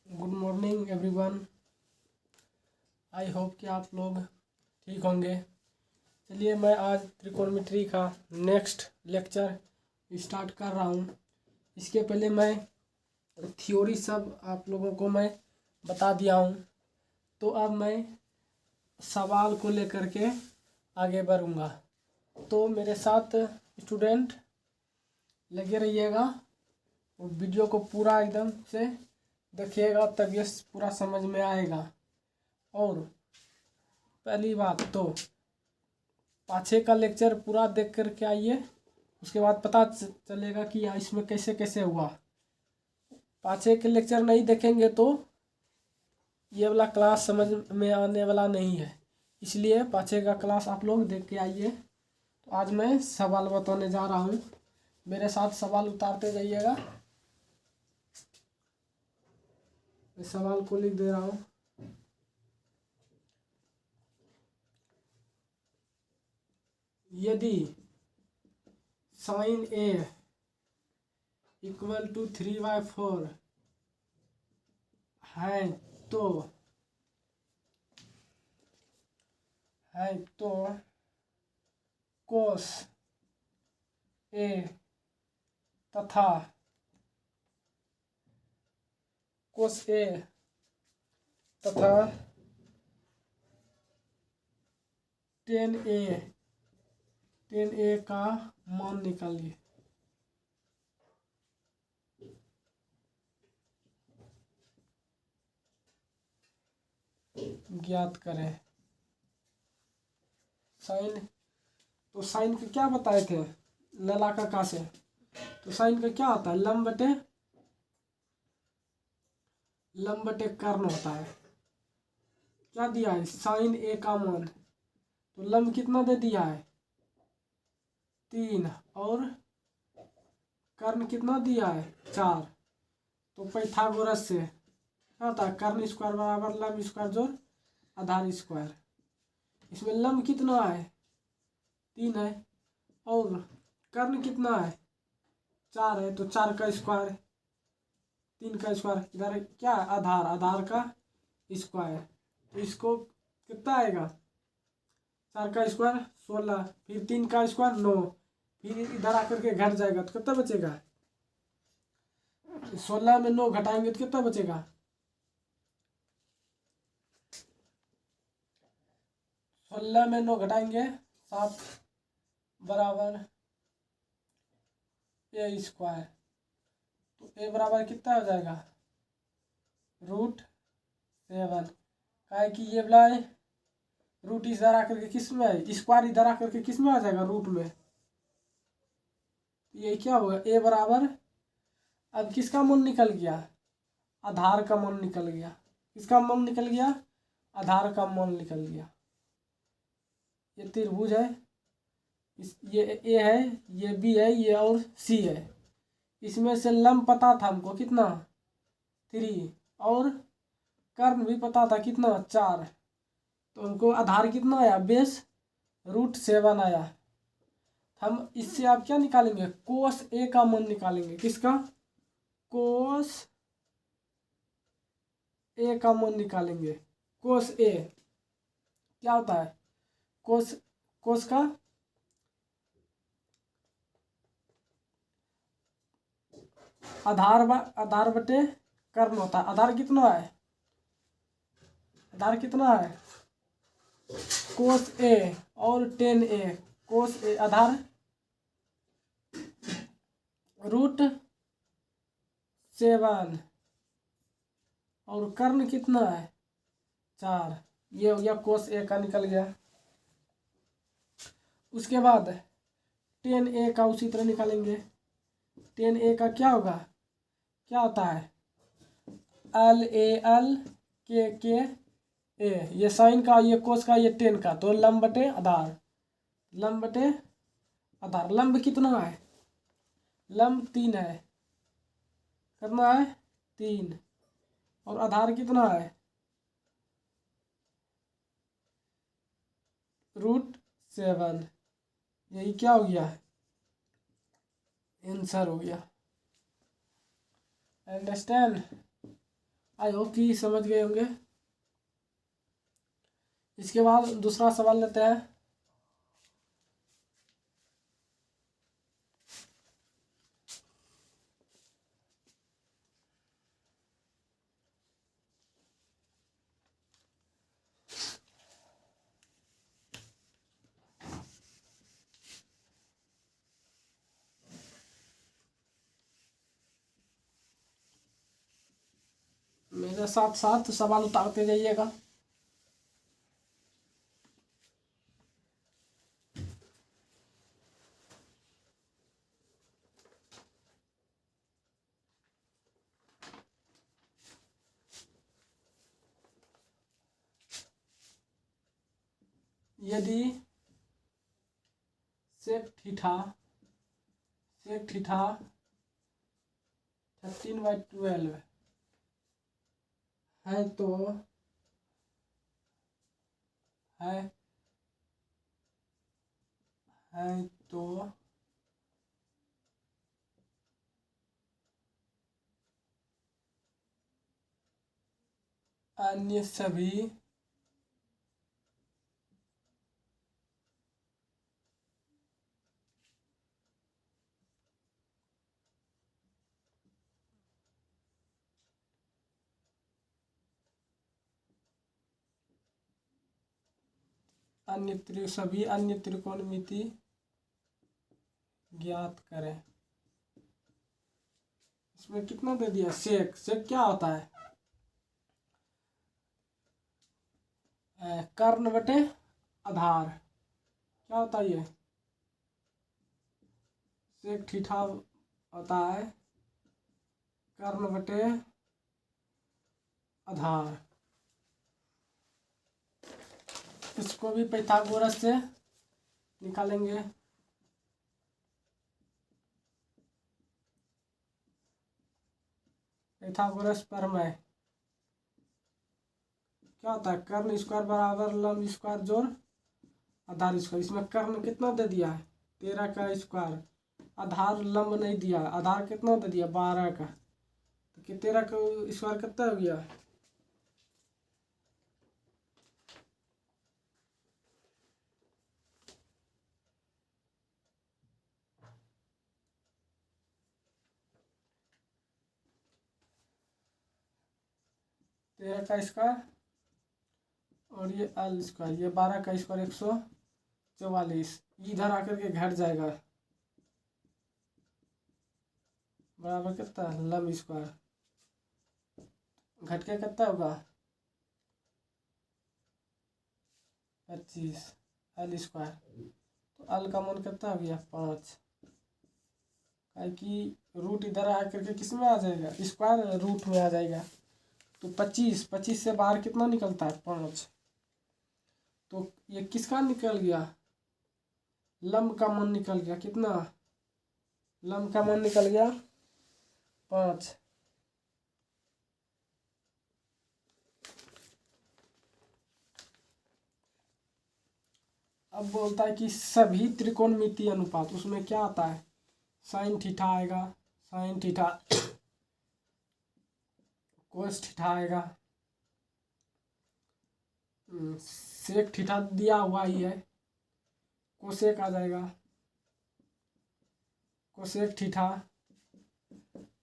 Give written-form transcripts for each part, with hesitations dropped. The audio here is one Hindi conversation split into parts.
Good morning everyone. I hope कि आप लोग ठीक होंगे। चलिए मैं आज त्रिकोणमिति का नेक्स्ट लेक्चर स्टार्ट कर रहा हूँ। इसके पहले मैं थ्योरी सब आप लोगों को मैं बता दिया हूँ, तो अब मैं सवाल को लेकर के आगे बढ़ूँगा। तो मेरे साथ स्टूडेंट लगे रहिएगा और वीडियो को पूरा एकदम से देखिएगा, तब ये पूरा समझ में आएगा। और पहली बात तो पाछे का लेक्चर पूरा देख कर के आइए, उसके बाद पता चलेगा कि इसमें कैसे कैसे हुआ। पाछे के लेक्चर नहीं देखेंगे तो ये वाला क्लास समझ में आने वाला नहीं है, इसलिए पाछे का क्लास आप लोग देख के आइए। तो आज मैं सवाल बताने जा रहा हूँ, मेरे साथ सवाल उतारते जाइएगा। मैं सवाल को लिख दे रहा हूँ। यदि sin A इक्वल टू 3/4 है तो cos A तथा cos A तथा tan A का मान निकालिए। ज्ञात करें। साइन, तो साइन का क्या बताए थे ललाका का से, तो साइन का क्या होता है लंब बटे कर्ण होता है। क्या दिया है साइन ए का मान, तो लंब कितना दे दिया है 3 और कर्ण कितना दिया है 4। तो पाइथागोरस से क्या होता है कर्ण स्क्वायर बराबर लंब स्क्वायर जोड़ आधार स्क्वायर। इसमें लंब कितना है 3 है और कर्ण कितना है 4 है, तो 4 का स्क्वायर 3 का स्क्वायर, इधर क्या है आधार का स्क्वायर। तो इसको कितना आएगा 4 का स्क्वायर 16, फिर 3 का स्क्वायर 9, फिर इधर आकर के घट जाएगा तो कितना बचेगा 16 में 9 घटाएंगे तो कितना बचेगा 16 में 9 घटाएंगे 7 बराबर ए स्क्वायर। तो ए बराबर कितना हो जाएगा √7। काहे कि ये वाला रूट इधर आकर के किस में है स्क्वायर इधर आकर के किस में आ जाएगा रूट में। ये क्या होगा ए बराबर, अब किसका मान निकल गया आधार का मान निकल गया। किसका मान निकल गया आधार का मान निकल गया। ये त्रिभुज है, ये ए है, ये बी है, ये और सी है। इसमें से लंब पता था हमको कितना 3 और कर्ण भी पता था कितना 4। तो हमको आधार कितना आया बेस √7 आया। हम इससे आप क्या निकालेंगे कोस ए का मान निकालेंगे। किसका कोस ए का मान निकालेंगे। कोस ए क्या होता है कोस का आधार बटे कर्ण होता है। आधार कितना है कोस ए और tan A। कोस ए आधार √7 और कर्ण कितना है 4। ये हो गया कोस ए का निकल गया। उसके बाद tan A का उसी तरह निकालेंगे। tan A का क्या होगा क्या होता है LAL K A। ये साइन का ये कोस का ये tan का, तो लंब बटे आधार लंब कितना है लंब 3 है, कितना है 3 और आधार कितना है √7। यही क्या हो गया आंसर हो गया। अंडरस्टैंड। आई होप कि समझ गए होंगे। इसके बाद दूसरा सवाल लेते हैं। मेरे साथ साथ सवाल उतारते जाइएगा। यदि सेक थीटा 13/12 है तो है है तो अन्य सभी सभी अन्य त्रिकोणमिति ज्ञात करें। इसमें कितना दे दिया? सेक क्या होता है? कर्ण बटे आधार। क्या होता है ये? सेक थीटा होता है कर्ण बटे आधार। इसको भी पाइथागोरस से निकालेंगे। पाइथागोरस प्रमेय क्या होता है? कर्ण स्क्वायर बराबर लंब स्क्वायर जोड़ आधार स्क्वायर। इसमें कर्ण कितना दे दिया है? 13 का स्क्वायर। आधार लंब नहीं दिया। आधार कितना दे दिया? 12 का। तो 13 का स्क्वायर कितना हो गया? तेरह का स्क्वायर और ये एल स्क्वायर, ये 12 का स्क्वायर 144। इधर आकर के घट जाएगा बराबर कितना? लंब स्क्वायर घट के कितना होगा? 25 एल स्क्वायर। तो एल का मान कितना हो गया? 5। कि रूट इधर आकर के किस में आ जाएगा? स्क्वायर रूट में आ जाएगा। तो 25 से बाहर कितना निकलता है? 5। तो ये किसका निकल गया? लंब का मान निकल गया। कितना? लंब का मान निकल गया 5। अब बोलता है कि सभी त्रिकोणमितीय अनुपात, उसमें क्या आता है? साइन थीटा आएगा, साइन थीटा, कोस थीटा आएगा, सेक थीटा दिया हुआ ही है, कोसेक आ जाएगा, कोसेक थीटा।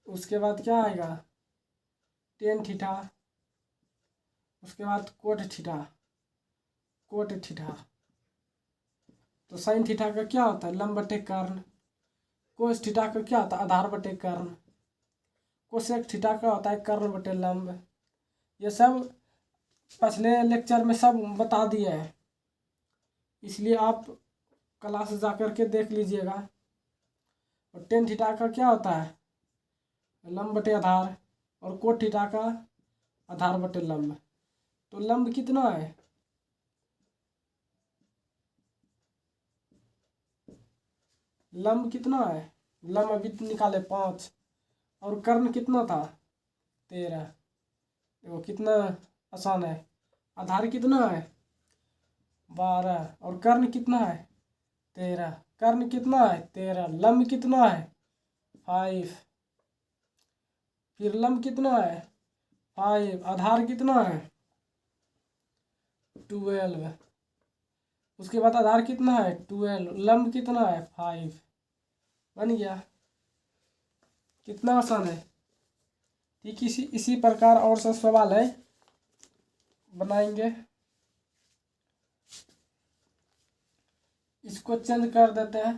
उसके बाद क्या आएगा? Tan theta. उसके बाद कोट थीटा, कोट थीटा। तो साइन थीटा का क्या होता है? लंब बटे कर्ण। कोस थीटा का क्या होता है? आधार बटे कर्ण। कोसेक थीटा का होता है कर्ण बटे लंब। ये सब पिछले लेक्चर में सब बता दिए हैं, इसलिए आप क्लास जा कर के देख लीजिएगा। और टेन थीटा का क्या होता है? लंब बटे आधार। और कोट थीटा का आधार बटे लंब। तो लंब कितना है? लंब कितना है? लंब अभी निकाले 5। और कर्ण कितना था? 13। देखो कितना आसान है। आधार कितना है? 12। और कर्ण कितना है? 13। कर्ण कितना है? 13। लंब कितना है? 5। फिर लंब कितना है? 5। आधार कितना है 12। उसके बाद आधार कितना है 12, लंब कितना है 5। बन गया। कितना आसान है। ठीक इसी प्रकार और सब सवाल है बनाएंगे। इसको चेंज कर देते हैं,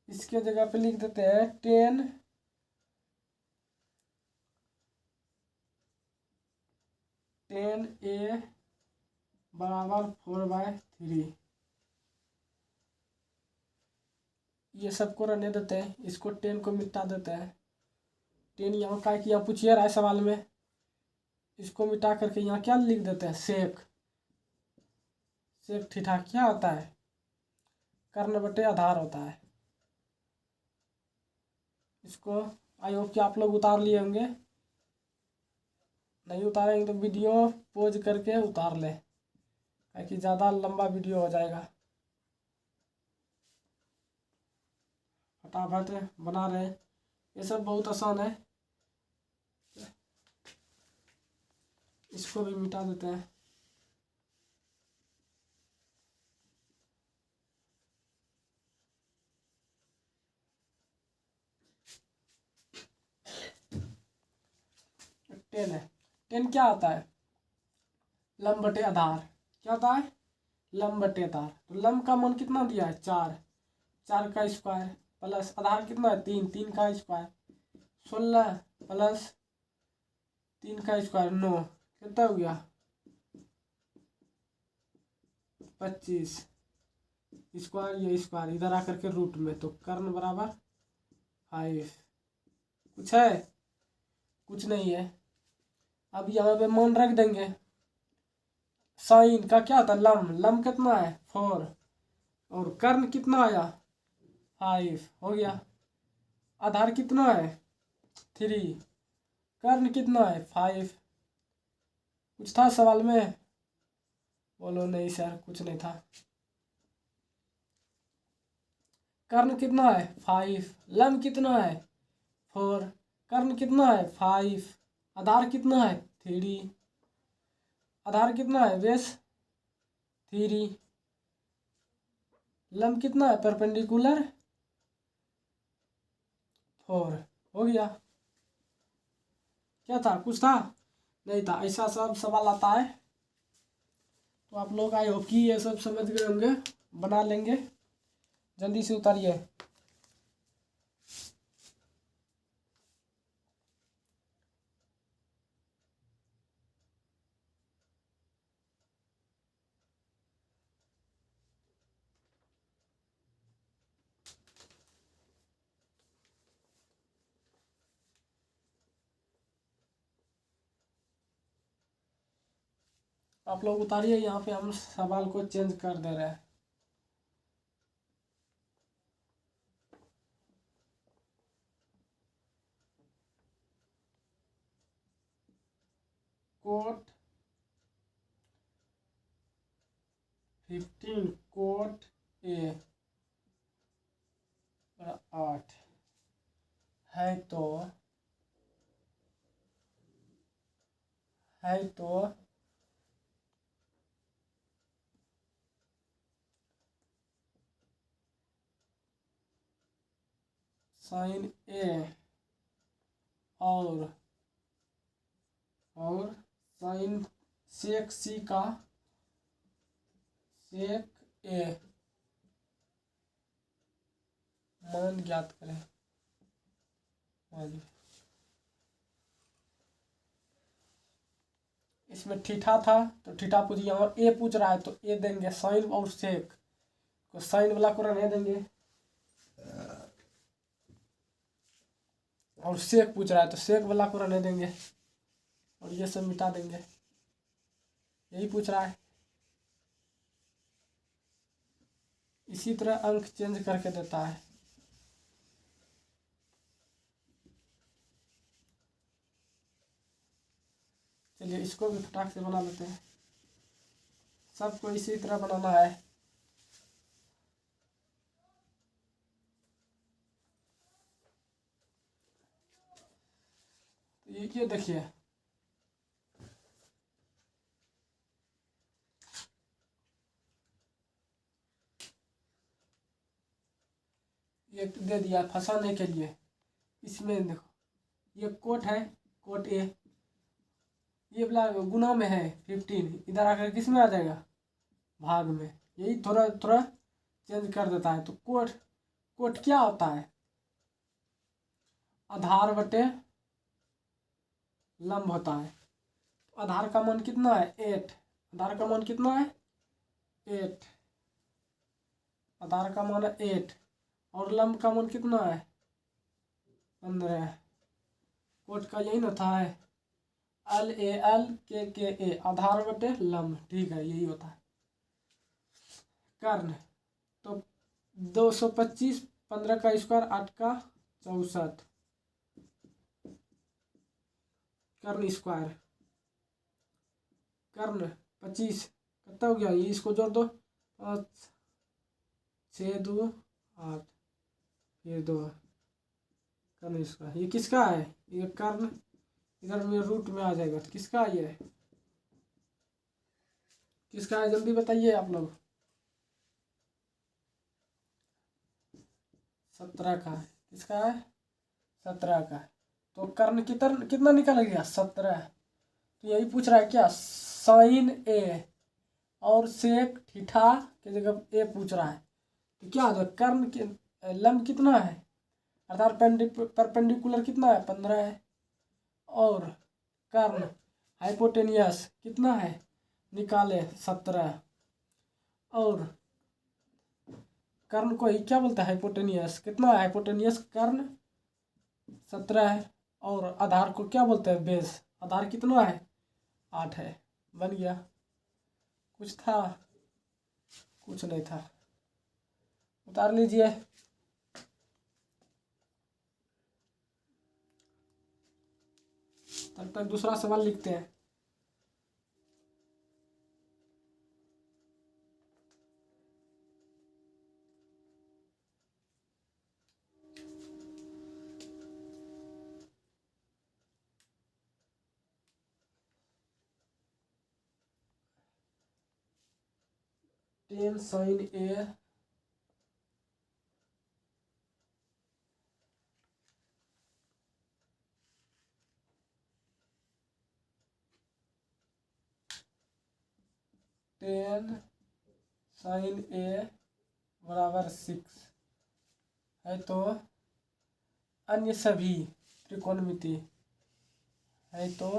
इसके जगह पे लिख देते हैं 10a बराबर 4/3। ये सबको रहने देते हैं, इसको 10 को मिटा देते हैं। 10 यहाँ का कि यहाँ पूछिए रहा है सवाल में, इसको मिटा करके यहाँ क्या लिख देते हैं सेक। सेक थीटा क्या होता है कर्ण बटे आधार होता है। इसको आई होप कि आप लोग उतार लिए होंगे, नहीं उतारेंगे तो वीडियो पॉज करके उतार ले, ताकि ज़्यादा लंबा वीडियो हो जाएगा। फटाफट बना रहे, ये सब बहुत आसान है। इसको भी मिटा देते हैं। टेन है, 10 क्या आता है लंब बटे आधार। क्या होता है लंब बटे आधार। तो लंब का मान कितना दिया है 4, 4 का स्क्वायर प्लस आधार कितना है 3, 3 का स्क्वायर 16 प्लस 3 का स्क्वायर 9, कितना हो गया 25। स्क्वायर या स्क्वायर इधर आकर के रूट में, तो कर्ण बराबर 5। कुछ है कुछ नहीं है। अब यहाँ पे मान रख देंगे। साइन का क्या था लम, लम कितना है 4 और कर्ण कितना आया 5 हो गया। आधार कितना है 3, कर्ण कितना है 5। कुछ था सवाल में बोलो। नहीं सर कुछ नहीं था। कर्ण कितना है 5, लम कितना है 4, कर्ण कितना है 5, आधार कितना है 3, आधार कितना है बेस 3, लंब कितना है परपेंडिकुलर 4 हो गया। क्या था कुछ था नहीं था। ऐसा सब सवाल आता है तो आप लोग आई होप कि ये सब समझ गए होंगे, बना लेंगे। जल्दी से उतारिए। आप लोग उतारिए, यहाँ पे हम सवाल को चेंज कर दे रहे हैं। कोट 15 कोट ए 8 है तो साइन ए और साइन सेक सी का सेक ए मान ज्ञात करें। मान इसमें थीटा था तो थीटा पूछ, यहाँ ए पूछ रहा है तो ए देंगे। साइन और सेक को साइन वाला को रहने देंगे और सेक पूछ रहा है तो सेक वाला को रहने देंगे और ये सब मिटा देंगे। यही पूछ रहा है। इसी तरह अंक चेंज करके देता है। चलिए इसको भी फटाक से बना लेते हैं। सबको इसी तरह बनाना है। तो ये देखिए, ये दे दिया फंसाने के लिए। इसमें देखो, ये कोट है, कोट ए, ये वाला गुना में है 15, इधर आकर किस में आ जाएगा, भाग में। यही थोड़ा थोड़ा चेंज कर देता है। तो कोट, कोट क्या होता है, आधार बटे लंब होता है। आधार का मान कितना है 8, आधार का मान कितना है 8, आधार का मान है 8, और लंब का मान कितना है 15। कोट का यही ना था है, एल ए एल के ए, आधार बटे लंब, ठीक है यही होता है। कर्ण, तो 225, 15 का स्क्वायर 8 का 64, कर्ण स्क्वायर। कर्ण 25 कितना हो गया, ये इसको जोड़ दो, 5 6 2 8, ये 2 कर्ण स्क्वायर। ये किसका है, ये कर्ण इधर में रूट में आ जाएगा। तो किसका ये है, किसका है जल्दी बताइए आप लोग। 17 का है, किसका है 17 का है। तो कर्ण कितना निकल गया 17। तो यही पूछ रहा है क्या, साइन ए और सेक थीटा की जगह ए पूछ रहा है। तो क्या होगा, कर्ण के लंब कितना है, अर्थात परपेंडिकुलर कितना है 15 है, और कर्ण हाइपोटेनियस कितना है निकाले 17, और कर्ण को ही क्या बोलता है हाइपोटेनियस, कितना है हाइपोटेनियस कर्ण 17 है, और आधार को क्या बोलते हैं बेस, आधार कितना है 8 है। बन गया, कुछ था, कुछ नहीं था, उतार लीजिए। तब तक दूसरा सवाल लिखते हैं। टेन साइन ए टेन साइन ए बराबर 6 है, तो अन्य सभी त्रिकोणमिति है, तो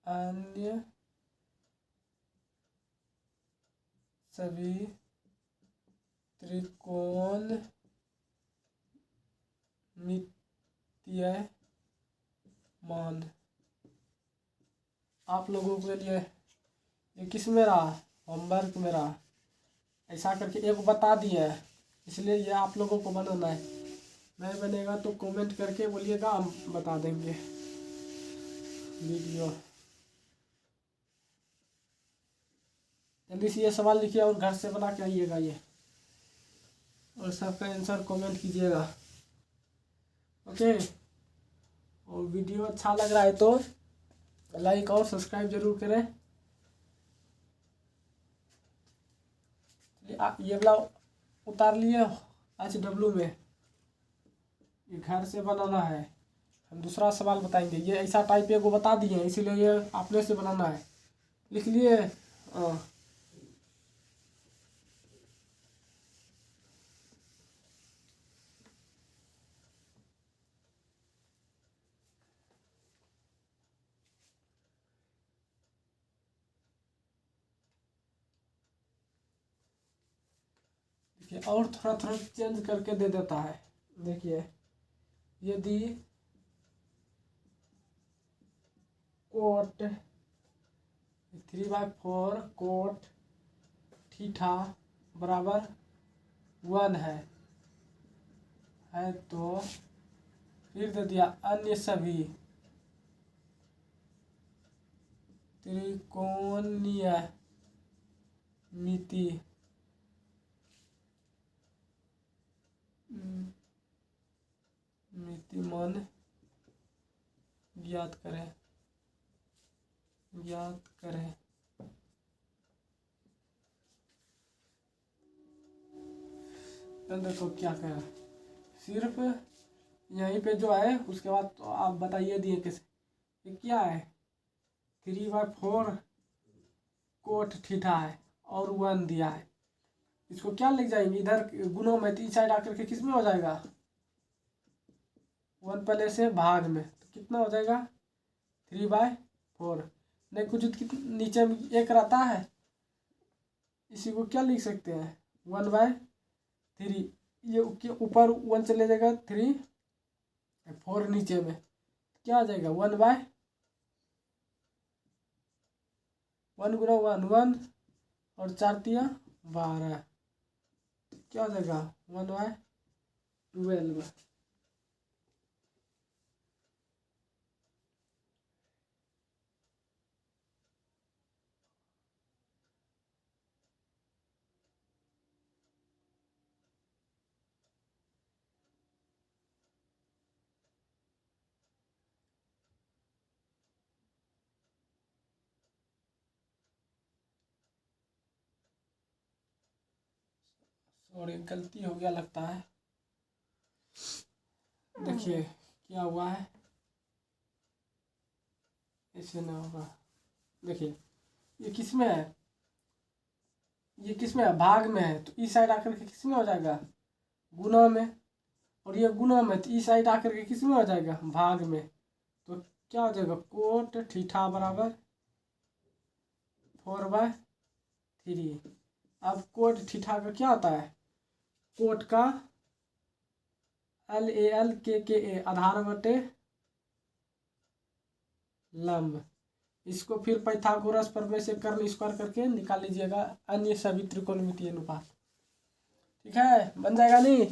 अन्य सभी त्रिकोणमितीय मान। आप लोगों के लिए ये किस में रहा, होमवर्क में रहा, ऐसा करके एक बता दिए है, इसलिए ये आप लोगों को बनाना है। नहीं बनेगा तो कमेंट करके बोलिएगा, हम बता देंगे वीडियो। जल्दी से ये सवाल लिखिए और घर से बना के आइएगा ये, और सबका आंसर कमेंट कीजिएगा, ओके। और वीडियो अच्छा लग रहा है तो लाइक और सब्सक्राइब जरूर करें। ये वाला उतार लिए HW में, ये घर से बनाना है। हम दूसरा सवाल बताएंगे, ये ऐसा टाइप को बता दिए इसीलिए ये अपने से बनाना है, लिख लिए। देखिए, और थोड़ा थोड़ा चेंज करके दे देता है। देखिए, यदि कोट 3/4 कोट थीटा बराबर 1 है तो फिर दे दिया अन्य सभी त्रिकोणीय मिति कीर्तिमान ज्ञात करें। देखो क्या कह रहा है, सिर्फ यहीं पे जो है उसके बाद तो आप बताइए दिए कैसे। ये क्या है, 3/4 कोट थीटा है और 1 दिया है। इसको क्या लिख जाएंगे, इधर गुणों में इस साइड आकर के किस में हो जाएगा, 1 पहले से भाग में, तो कितना हो जाएगा 3/4। नहीं कुछ नीचे में 1 रहता है, इसी को क्या लिख सकते हैं 1/3। ये ऊपर 1 चले जाएगा, 3/4 नीचे में क्या आ जाएगा 1/1 गुना 1 और 4 12, क्या हो जाएगा 1/12। सॉरी गलती हो गया लगता है, देखिए क्या हुआ है, ऐसे ना होगा। देखिए ये किस में है, ये किस में है भाग में है, तो इस साइड आकर के किस में हो जाएगा गुना में, और ये गुना में, तो इस साइड आकर के किस में हो जाएगा भाग में। तो क्या हो जाएगा कोट थीटा बराबर 4/3। अब कोट थीटा का क्या होता है, कोट का LAL KKA आधार बटे लंब। इसको फिर पाइथागोरस प्रमेय से कर्ण स्क्वायर करके निकाल लीजिएगा अन्य सभी त्रिकोणमितीय अनुपात। ठीक है, बन जाएगा नहीं,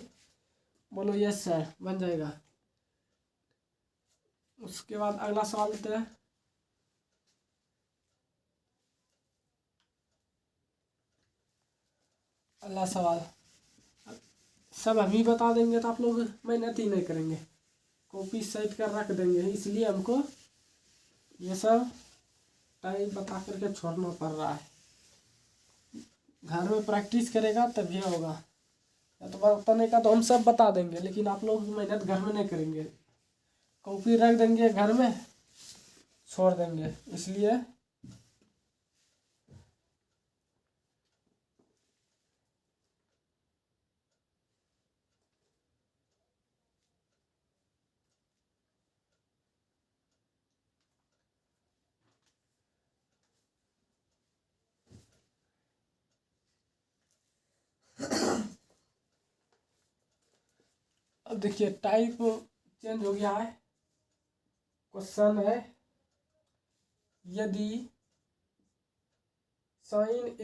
बोलो यस सर बन जाएगा। उसके बाद अगला सवाल लेते हैं। अगला सवाल सब हम ही बता देंगे तो आप लोग मेहनत ही नहीं करेंगे, कॉपी सेट कर रख देंगे, इसलिए हमको ये सब टाइम बता करके छोड़ना पड़ रहा है। घर में प्रैक्टिस करेगा तभी होगा, या तो बताने का तो हम सब बता देंगे, लेकिन आप लोग मेहनत घर में नहीं करेंगे, कॉपी रख देंगे घर में छोड़ देंगे, इसलिए अब देखिए टाइप चेंज हो गया है। क्वेश्चन है यदि sin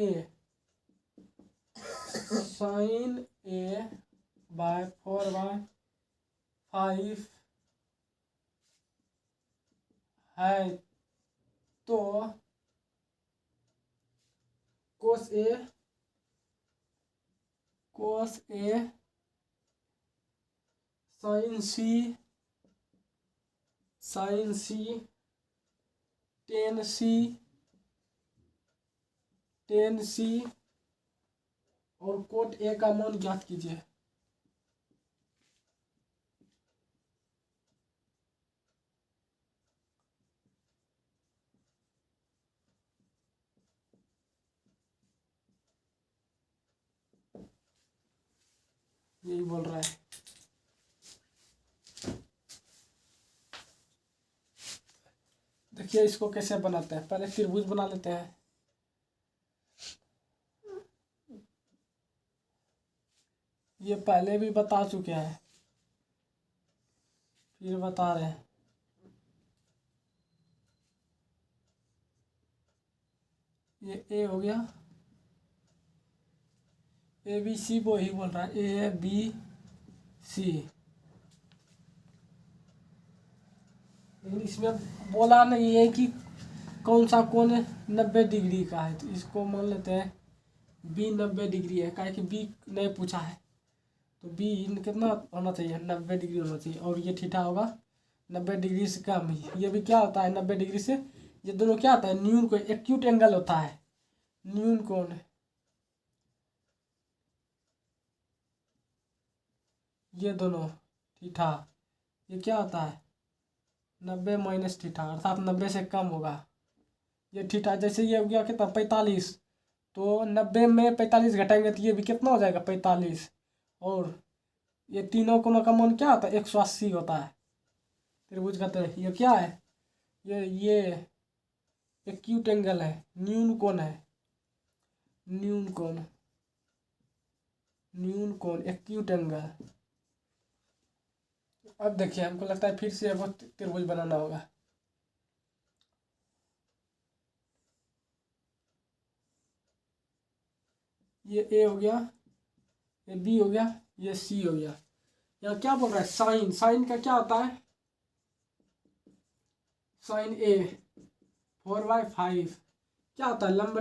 A/4/5 है तो cos A sin C tan C और कोट A का मान ज्ञात कीजिए। यही बोल रहा है। देखिए इसको कैसे बनाते हैं, पहले त्रिभुज बना लेते हैं। ये पहले भी बता चुके हैं, फिर बता रहे हैं। ये A हो गया, ABC वो ही बोल रहा है ABC, लेकिन इसमें बोला नहीं है कि कौन सा कोण 90 डिग्री का है, तो इसको मान लेते हैं B 90 डिग्री है, काहे कि B नहीं पूछा है, तो बी कितना होना चाहिए, 90 डिग्री होना चाहिए। और ये थीटा होगा 90 डिग्री से कम। ये भी क्या होता है 90 डिग्री से, ये दोनों क्या होता है न्यून कोण, एक्यूट एंगल होता है न्यून कोण। ये दोनों थीटा ये क्या होता है 90 माइनस थीटा, अर्थात 90 से कम होगा। ये थीटा जैसे ये हो गया कितना 45, तो 90 में 45 घटाएंगे तो ये भी कितना हो जाएगा 45। और ये तीनों कोणों का मान क्या होता है 180 होता है त्रिभुज का। तो ये क्या है, ये एक्यूट एंगल है, न्यून कोण है, न्यून कोण, न्यून कोण एक्यूट एंगल। अब देखिए हमको लगता है फिर से अब त्रिभुज बनाना होगा। ये ए हो गया, ये बी हो गया, ये सी हो गया। यहाँ क्या बोल रहा है साइन, साइन का क्या होता है साइन ए 4/5 क्या होता है लंब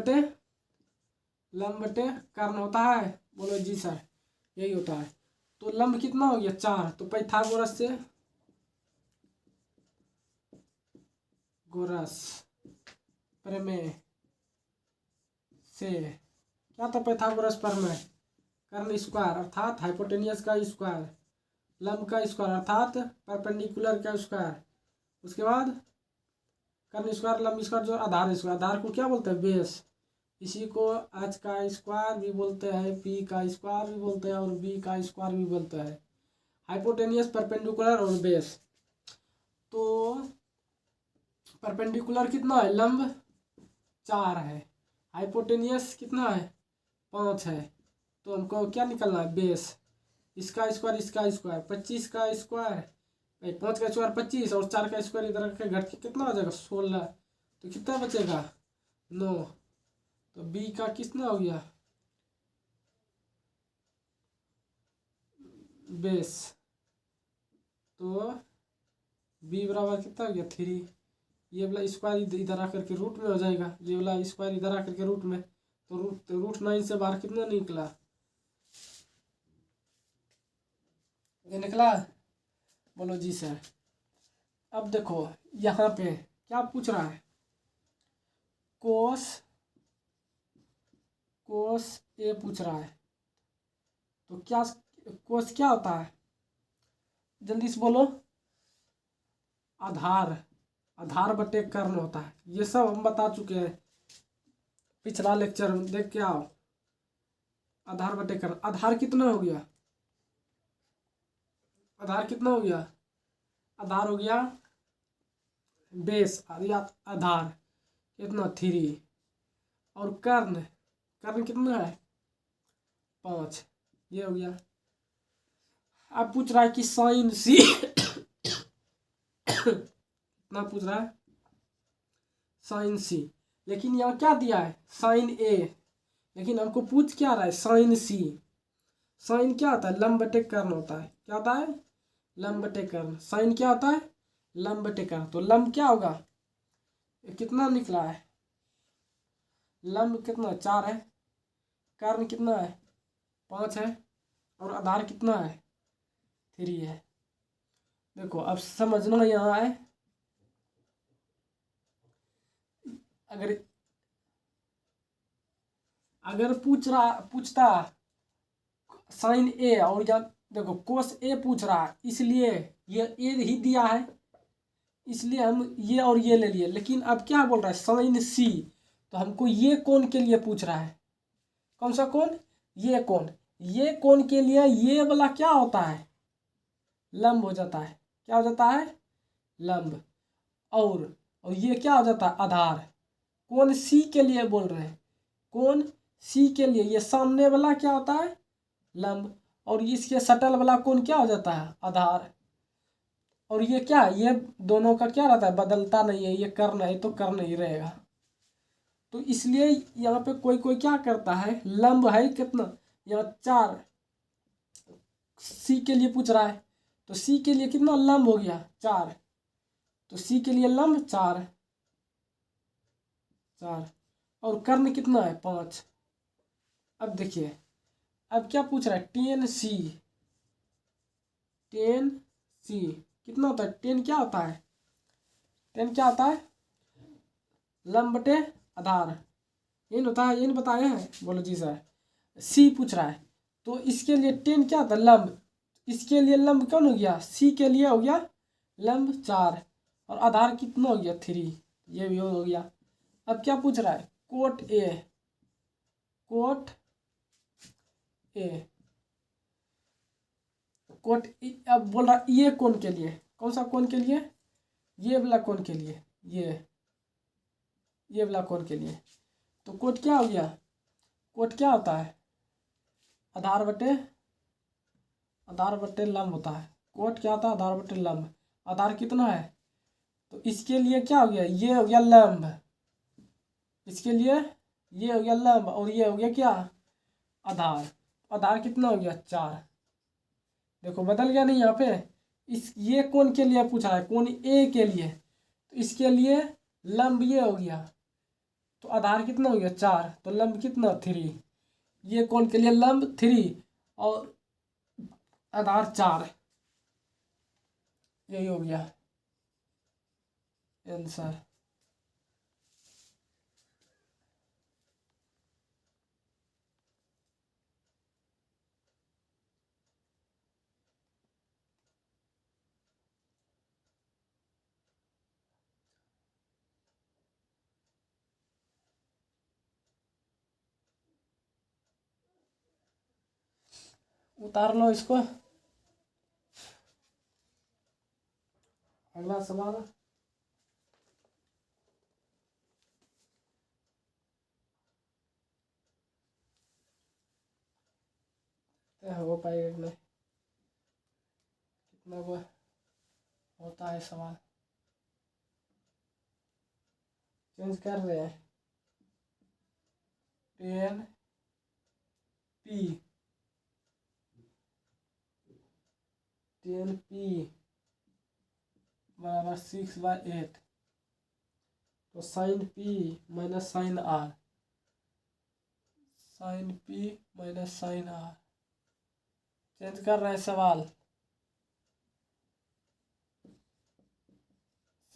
बटे कर्ण होता है। बोलो जी सर यही होता है। तो लंब कितना हो गया 4, तो पाइथागोरस से प्रमेय से क्या था पाइथागोरस प्रमेय, कर्ण स्क्वायर अर्थात हाइपोटेनियस का स्क्वायर, लंब का स्क्वायर अर्थात परपेंडिकुलर का स्क्वायर, उसके बाद कर्ण स्क्वायर लंब स्क्वायर जो आधार स्क्वायर, आधार को क्या बोलते हैं बेस। इसी को एच का स्क्वायर भी बोलते हैं, पी का स्क्वायर भी बोलते हैं और बी का स्क्वायर भी बोलते हैं। हाइपोटेनियस परपेंडिकुलर और बेस। तो परपेंडिकुलर कितना है लंब 4 है, हाइपोटेनियस कितना है 5 है। तो हमको क्या निकलना है बेस, इसका स्क्वायर 25 का स्क्वायर 5 का स्क्वायर 25 और 4 का स्क्वायर इधर के घट के कितना हो जाएगा 16। तो कितना बचेगा 9। तो बी का कितना हो गया बेस, तो बी बराबर कितना हो गया 3। ये वाला स्क्वायर इधर आकर के रूट में हो जाएगा, ये वाला स्क्वायर इधर आकर के रूट में, तो रूट 9 से बाहर कितना निकला, ये निकला। बोलो जी सर। अब देखो यहाँ पे क्या पूछ रहा है कोस ए पूछ रहा है। तो क्या कोस क्या होता है जल्दी से बोलो, आधार बटे कर्ण होता है। ये सब हम बता चुके हैं पिछला लेक्चर में, देख के आओ। आधार बटे कर्ण, आधार कितना हो गया आधार हो गया बेस आधार कितना 3 और कर्ण कितना है 5, ये हो गया। अब पूछ रहा है कि साइन सी कितना पूछ रहा है साइन सी, लेकिन यहाँ क्या दिया है साइन ए, लेकिन हमको पूछ क्या रहा है साइन सी। साइन क्या होता है लंब बटे कर्ण होता है, क्या होता है लंब बटे कर्ण। साइन क्या होता है लंब बटे कर्ण। तो लंब क्या होगा कितना निकला है लंब कितना 4 है, कर्ण कितना है 5 है और आधार कितना है 3 है। देखो अब समझना यहाँ है, अगर पूछता साइन ए और या देखो कोस ए पूछ रहा है, इसलिए ये ए ही दिया है इसलिए हम ये और ये ले लिए। लेकिन अब क्या बोल रहा है साइन सी, तो हमको ये कोण के लिए पूछ रहा है। कौन सा कोण ये कोण के लिए ये वाला क्या होता है लंब हो जाता है, क्या हो जाता है लंब। और ये क्या हो जाता है आधार। कोण सी के लिए बोल रहे हैं, कोण सी के लिए ये सामने वाला क्या होता है लंब, और इसके सटल वाला कोण क्या हो जाता है आधार। और ये क्या ये दोनों का क्या रहता है बदलता नहीं है, ये कर्ण है तो कर्ण ही रहेगा। तो इसलिए यहाँ पे कोई क्या करता है लंब है कितना यहाँ 4, सी के लिए पूछ रहा है तो सी के लिए कितना लंब हो गया 4, तो सी के लिए लंब 4 और कर्ण कितना है 5। अब देखिए अब क्या पूछ रहा है tan c, 10 सी कितना होता है? 10 क्या होता है? 10 क्या होता है? लंब बटे आधार, ये नहीं होता है? ये नहीं बताए हैं? बोलो जी सर। सी पूछ रहा है तो इसके लिए 10 क्या होता है? लंब। इसके लिए लंब कौन हो गया? सी के लिए हो गया लंब 4 और आधार कितना हो गया? 3। ये भी हो गया। अब क्या पूछ रहा है? Cot A, cot A, cot अब बोल रहा ये कोण के लिए, कौन सा कोण के लिए? ये वाला कोण के लिए, ये वाला कोण के लिए। तो कोट क्या हो गया? कोट क्या होता है? आधार बटे लंब होता है। कोट क्या होता है? आधार बटे लंब। आधार कितना है? तो इसके लिए क्या हो गया? ये हो गया लंब, इसके लिए ये हो गया लंब और ये हो गया क्या? आधार। आधार कितना हो गया? 4। देखो बदल गया नहीं यहाँ पे? इस ये कोण के लिए पूछा है, कोण ए के लिए, तो इसके लिए लंब ये हो गया, तो आधार कितना हो गया? 4, तो लंब कितना? 3। ये कोण के लिए लंब 3 और आधार 4, यही हो गया आंसर। उतार लो इसको। अगला सवाल। हो पाएगा कि नहीं, कितना वो होता है सवाल। चेंज कर रहे हैं। 10p, 10p बराबर 6/8, तो sine p minus sine r, sine p minus sine r। Change कर रहे हैं सवाल।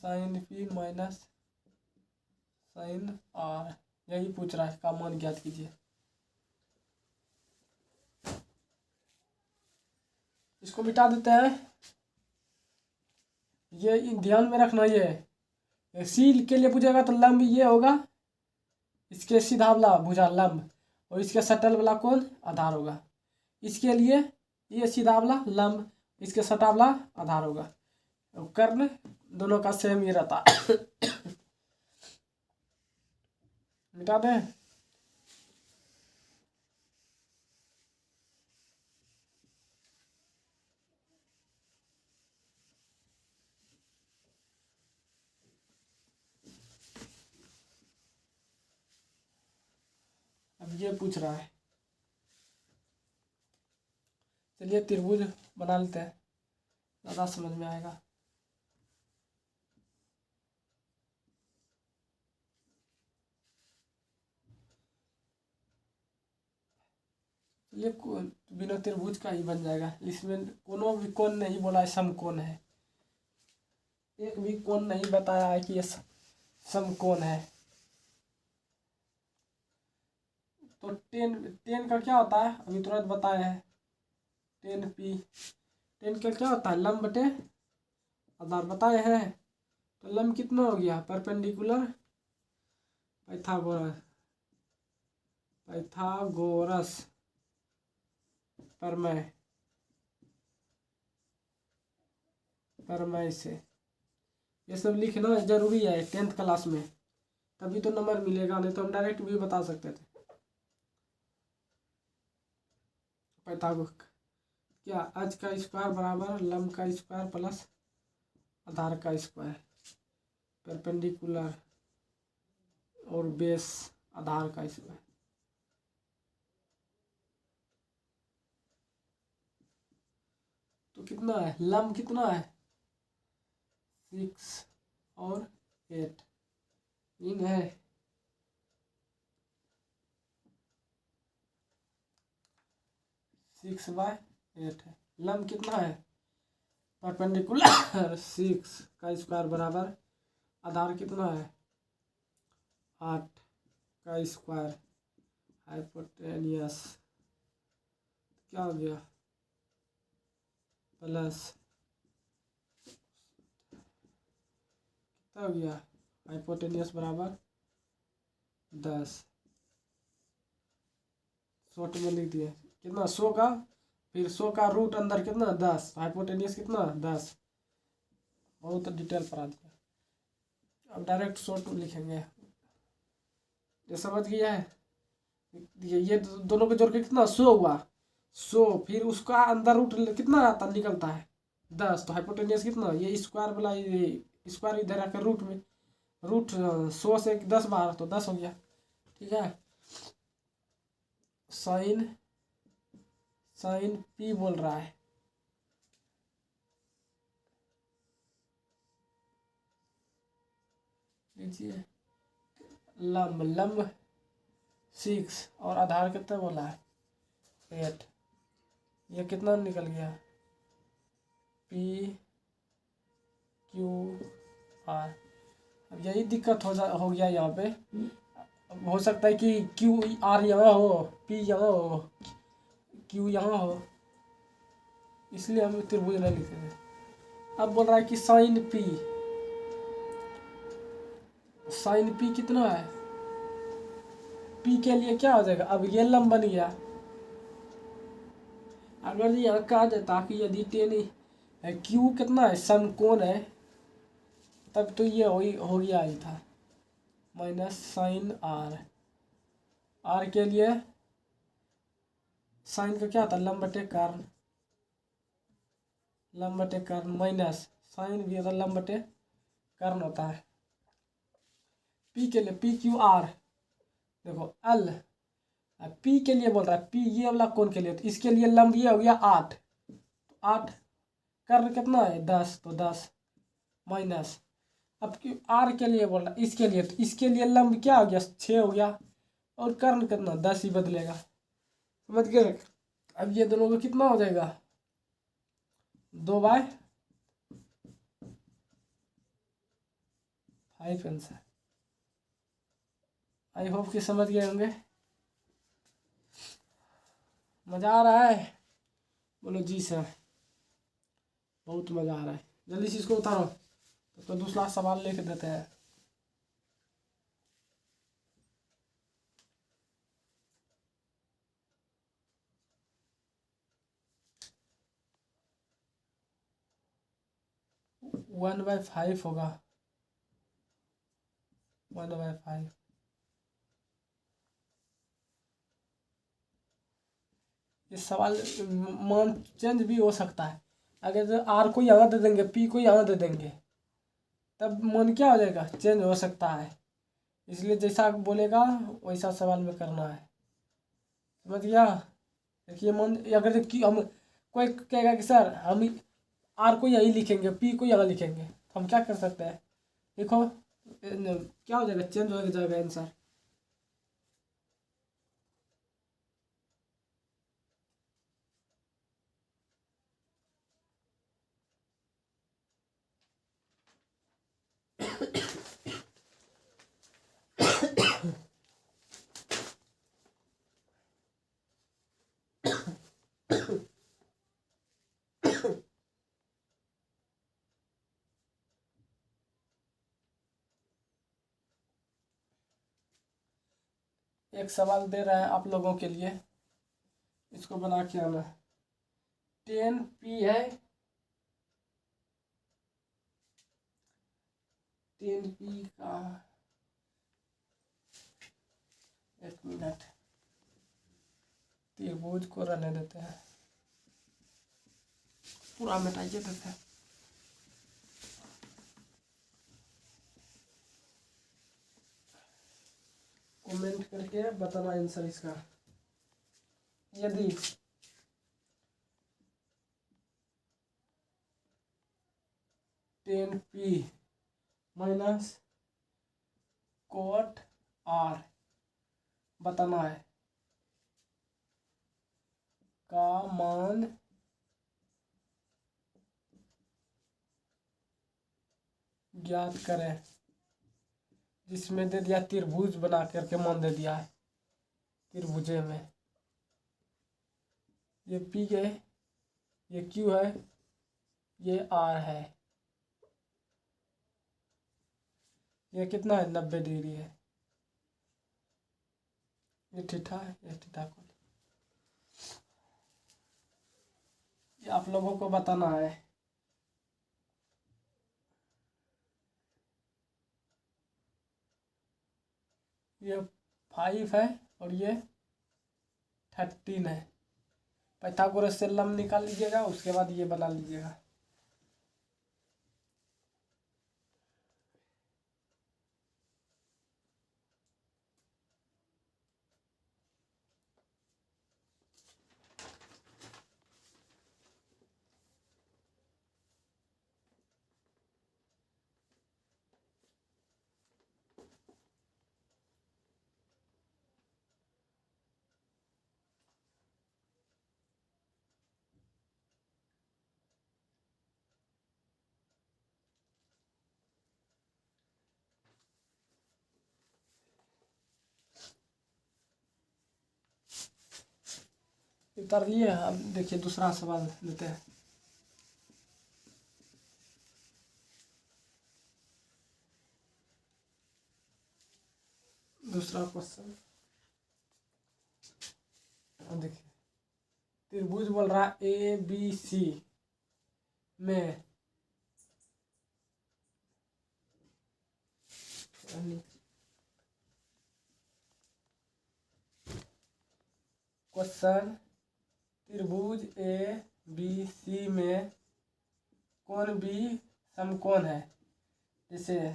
Sine p minus sine r, यही पूछ रहा है, का मान ज्ञात कीजिए। इसको मिटा देते हैं। ये ध्यान में रखना, ये सी के लिए पूछेगा तो लंब ये होगा, इसके सीधा वाला भुजा लंब, और इसके सटल वाला कोण आधार होगा। इसके लिए ये सीधा वाला लंब, इसके सटा वाला आधार होगा। कर्ण दोनों का सेम ही रहता। मिटा दें। अब ये पूछ रहा है, चलिए त्रिभुज बना लेते हैं, ज़्यादा समझ में आएगा। ये बिना त्रिभुज का ही बन जाएगा। इसमें कोनो भी कोण नहीं बोला है समकोण है, एक भी कोण नहीं बताया है कि ये समकोण है। तो 10 का क्या होता है? अभी तुरंत बताए हैं। 10p, 10 का क्या होता है? लंब बटे आधार बताए हैं। तो लंब कितना हो गया? परपेंडिकुलर पाइथागोरस, पाइथागोरस प्रमेय से ये सब लिखना जरूरी है 10th क्लास में, तभी तो नंबर मिलेगा, नहीं तो हम डायरेक्ट भी बता सकते थे। पाइथागोरस क्या? एच का स्क्वायर बराबर लंब का स्क्वायर प्लस आधार का स्क्वायर, परपेंडिकुलर और बेस आधार का स्क्वायर। तो कितना है? लंब कितना है? 6 और 8 इन है। सिक्स बाय 8 है। लंब कितना है? परपेंडिकुलर 6 का स्क्वायर बराबर आधार कितना है 8 का स्क्वायर हाइपोटेनियस क्या हो गया प्लस कितना हो गया हाइपोटेनियस बराबर 10 शॉर्ट में लिख दिए कितना 100 का फिर 100 का रूट अंदर कितना 10 हाइपोटेनियस कितना 10 बहुत डिटेल पढ़ा दिया। अब डायरेक्ट शॉर्ट लिखेंगे ये समझ गया है ये दोनों के जोड़ के कितना 100 हुआ 100 फिर उसका अंदर रूट कितना आता निकलता है 10 तो हाइपोटेनियस कितना ये स्क्वायर वाला ये स्क्वायर इधर आकर रूट में रूट 100 से 10 बार तो 10 हो गया ठीक है। साइन साइन पी बोल रहा है लीजिए लंब 6 और आधार कितना बोला है 8 ये कितना निकल गया पी क्यू आर। अब यही दिक्कत हो गया यहाँ पे हो सकता है कि क्यू आर यहाँ हो पी यहाँ हो क्यू यहाँ हो इसलिए हम त्रिभुज नहीं लिखे थे। अब बोल रहा है कि साइन पी कितना है पी के लिए क्या हो जाएगा अब ये लंब बन गया अगर यहाँ कहा जाता कि यदि टेन है क्यू कितना है समकोण है तब तो ये हो गया ही था माइनस साइन आर के लिए साइन का क्या था लंब बटे कर्ण माइनस साइन भी अगर लंब बटे कर्ण होता है। पी के लिए पी क्यू आर देखो एल पी के लिए बोल रहा है पी ये वाला कोण के लिए तो इसके लिए लंब ये हो गया 8 तो 8 कर्ण कितना है 10 तो 10 माइनस अब क्यू आर के लिए बोल रहा है इसके लिए लंब क्या हो गया 6 हो गया और कर्ण कितना 10 ही बदलेगा समझ गए। अब ये दोनों का कितना हो जाएगा 2/5 आंसर। आई होप कि समझ गए होंगे मज़ा आ रहा है बोलो जी सर बहुत मज़ा आ रहा है जल्दी से इसको उतारो तो दूसरा सवाल लेके देते हैं। वन बाय 5 होगा 1/5 ये सवाल मान चेंज भी हो सकता है अगर आर को यहाँ दे देंगे पी को यहाँ दे देंगे तब मान क्या हो जाएगा चेंज हो सकता है इसलिए जैसा बोलेगा वैसा सवाल में करना है समझ गया। देखिए मान अगर हम कोई कहेगा कि सर हम आर को यहीं लिखेंगे पी को यहाँ लिखेंगे तो हम क्या कर सकते हैं देखो क्या हो जाएगा चेंज हो जाएगा आंसर। एक सवाल दे रहा है आप लोगों के लिए इसको बना के आना 10p है 10p का 1 मिनट त्रिभुज को रहने देते हैं पूरा मिटाइए देते हैं। कमेंट करके बताना आंसर इसका यदि ten P minus cot R बताना है का मान ज्ञात करें, जिसमें दे दिया त्रिभुज बना करके मान दे दिया है त्रिभुजे में। ये P है, ये Q है, ये R है। ये कितना है? 90 डिग्री है। ये थीटा है, ये थीटा कोण। ये आप लोगों को बताना है। ये 5 है और ये 13 है। पाइथागोरस से लंब निकाल लीजिएगा, उसके बाद ये बना लीजिएगा। उतर लिए। अब देखिए दूसरा सवाल लेते हैं। दूसरा क्वेश्चन देखिए, त्रिभुज बोल रहा है ABC में क्वेश्चन, त्रिभुज ABC में कोण भी समकोण है। जैसे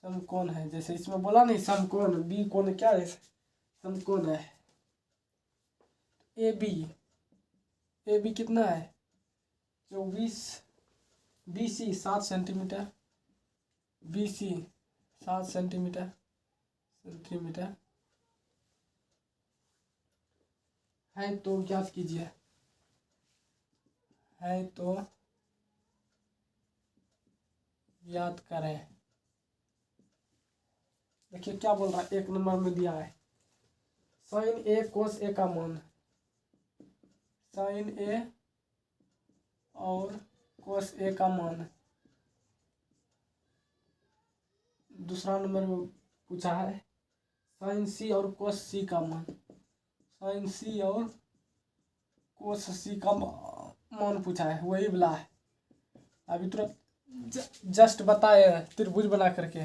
समकोण है, जैसे इसमें बोला नहीं समकोण, बी कोण क्या है? समकोण है। AB कितना है? 24। BC 7 सेंटीमीटर, BC 7 सेंटीमीटर है तो ज्ञात कीजिए। है तो ज्ञात करें। देखिए क्या बोल रहा है, 1 नंबर में दिया है sin A cos A का मान। sin A और cos A का मान। दूसरा नंबर में पूछा है sin C और cos C का मान। sin C और cos C का मान पूछा है, वही वाला है। अभी तुरंत जस्ट बताए त्रिभुज बना करके।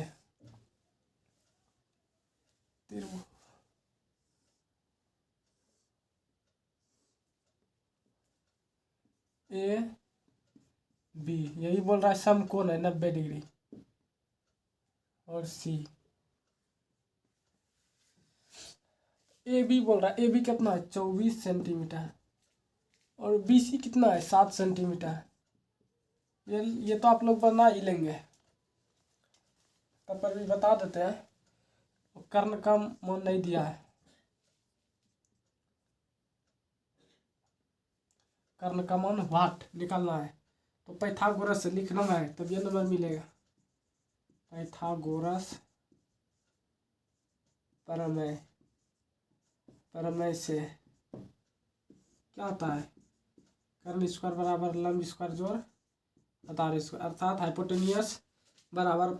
AB यही बोल रहा है समकोण है 90 डिग्री। और C AB बोल रहा है, AB कितना है? 24 सेंटीमीटर। और BC कितना है? 7 सेंटीमीटर। ये तो आप लोग बना ही लेंगे, तब पर भी बता देते हैं। कर्ण का मान नहीं दिया है, कर्ण का मान वाट निकालना है। तो पाइथागोरस से लिखना है, तब ये नंबर मिलेगा। पाइथागोरस प्रमेय से क्या होता है? कर्ण स्क्वायर बराबर लंब स्क्वायर जोड़ आधार स्क्वायर, अर्थात हाइपोटेनियस बराबर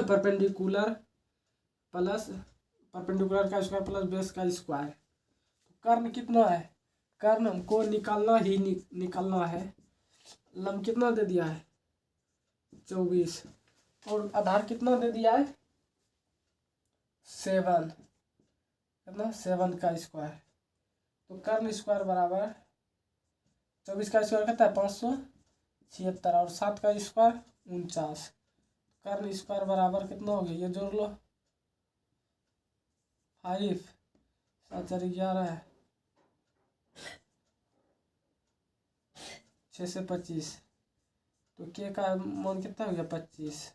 परपेंडिकुलर का स्क्वायर प्लस बेस का स्क्वायर। तो कर्ण कितना है? कर्ण हमको निकालना है। लंब कितना दे दिया है? 24। और आधार कितना दे दिया है? 7। कितना? 7 का स्क्वायर। तो कर्ण स्क्वायर बराबर 24 का स्क्वायर कितना है? 576। और 7 का स्क्वायर 49। कर्ण स्क्वायर बराबर कितना हो गया? ये जोड़ लो, 5 7 4 11 है, 6 से 25। तो के का मान कितना हो गया? 25।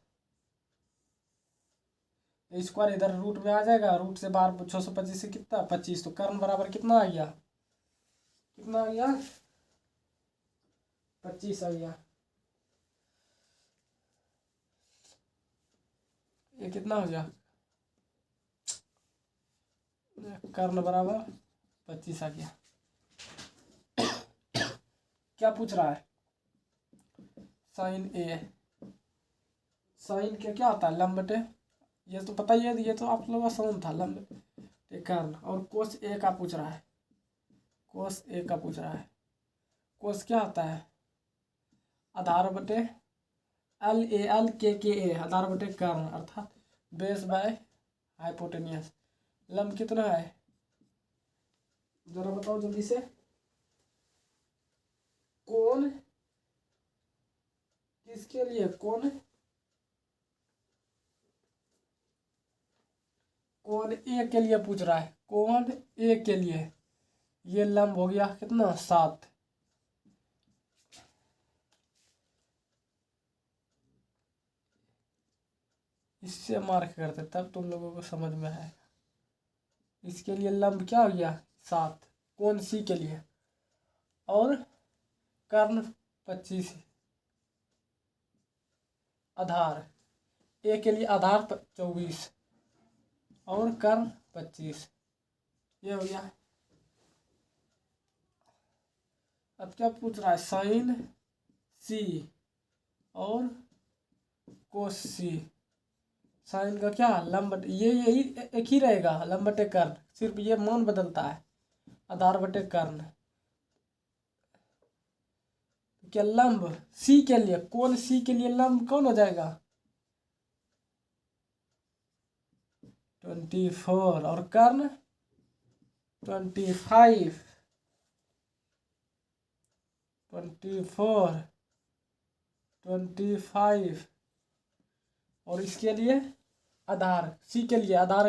स्क्वायर इधर रूट में आ जाएगा, रूट से बाहर 625 से कितना? 25। तो कर्ण बराबर कितना आ गया? कितना आ गया? 25 आ गया। ये कितना हो गया, कर्ण बराबर 25 आ गया। क्या पूछ रहा है, साइन ए, साइन के क्या होता है लंब बटे, ये तो पता ही है, ये तो आप लोगों का समझ था, लंब बटे कर्ण। और कोस ए का पूछ रहा है, कोस ए का पूछ रहा है। कोस क्या होता है, आधार बटे एल ए, एल के ए, आधार बटे कर्ण, अर्थात बेस बाय हाइपोटेनियस। लंब कितना है, जरा बताओ जल्दी से। कोण किसके लिए, कोण, कोण ए के लिए पूछ रहा है, कोण ए के लिए। ये लंब हो गया कितना, 7। इससे मार्क करते तब तुम लोगों को समझ में आएगा। इसके लिए लंब क्या हो गया, 7, कोण सी के लिए। और कर्ण 25, आधार ए के लिए आधार 24 और कर्ण 25, ये हो गया। अब क्या पूछ रहा है, साइन सी और कोस सी। साइन का क्या, लंब बटे, ये यही एक ही रहेगा, लंब बटे कर्ण, सिर्फ ये मान बदलता है, आधार बटे कर्ण। क्या लंब सी के लिए, कोण सी के लिए लंब कौन हो जाएगा, 24 और कर्ण 25, 24, 25। और इसके लिए आधार सी के लिए, आधार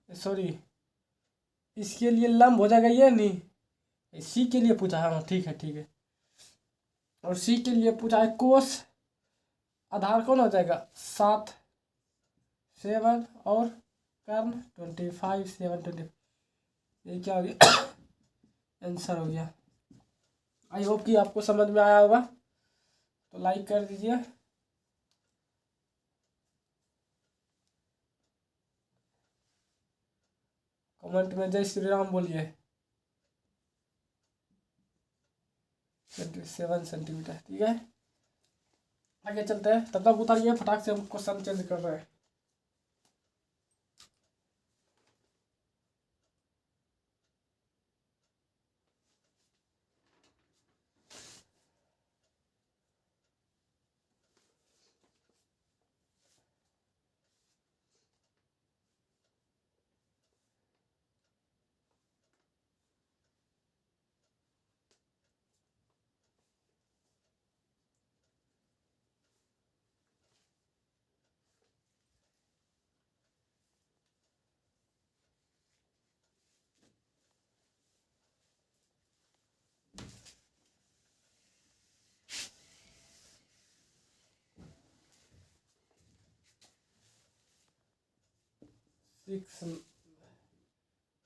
सॉरी, इसके लिए लंब हो जाएगा, ये नहीं, सी के लिए पूछा है, हाँ ठीक है ठीक है। और सी के लिए पूछा है कोस, आधार कौन हो जाएगा 7, 7 और कर्ण 25, 7, 20। ये क्या हो गया, आंसर हो गया। आई होप कि आपको समझ में आया होगा, तो लाइक कर दीजिए। कमेंट में जय श्री राम बोलिए। 27 सेंटीमीटर, ठीक है। आगे चलते हैं, तब तक उतारिए, फटाक से हम क्वेश्चन चेंज कर रहे हैं।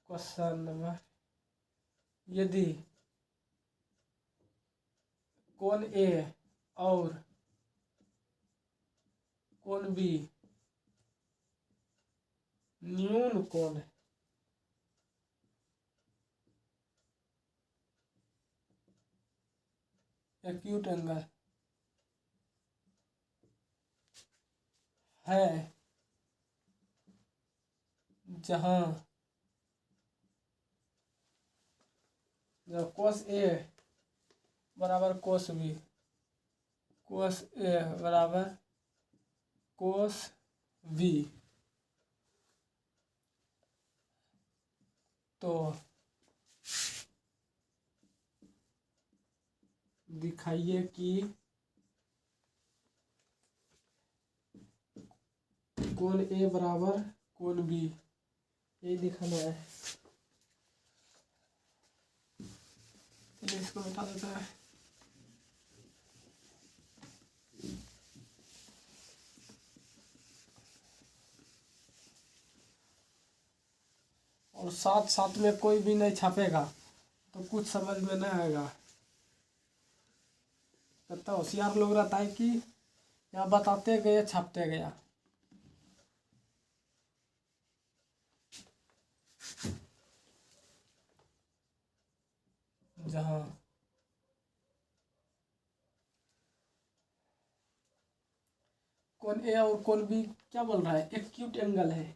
क्वेश्चन नंबर, यदि कोण ए और कोण बी न्यून कोण एक्यूट एंगल है, जहां कोस ए बराबर कोस बी, कोस ए बराबर कोस बी, तो दिखाइए कि कोण ए बराबर कोण बी, ये दिखाना है। चलिए इसको बता देता है। और साथ साथ में कोई भी नहीं छापेगा तो कुछ समझ में नहीं आएगा। कितना होशियार लोग रहता है कि यहाँ बताते गए छापते गया। जहाँ कोण ए और कोण बी क्या बोल रहा है, एक्यूट एंगल है।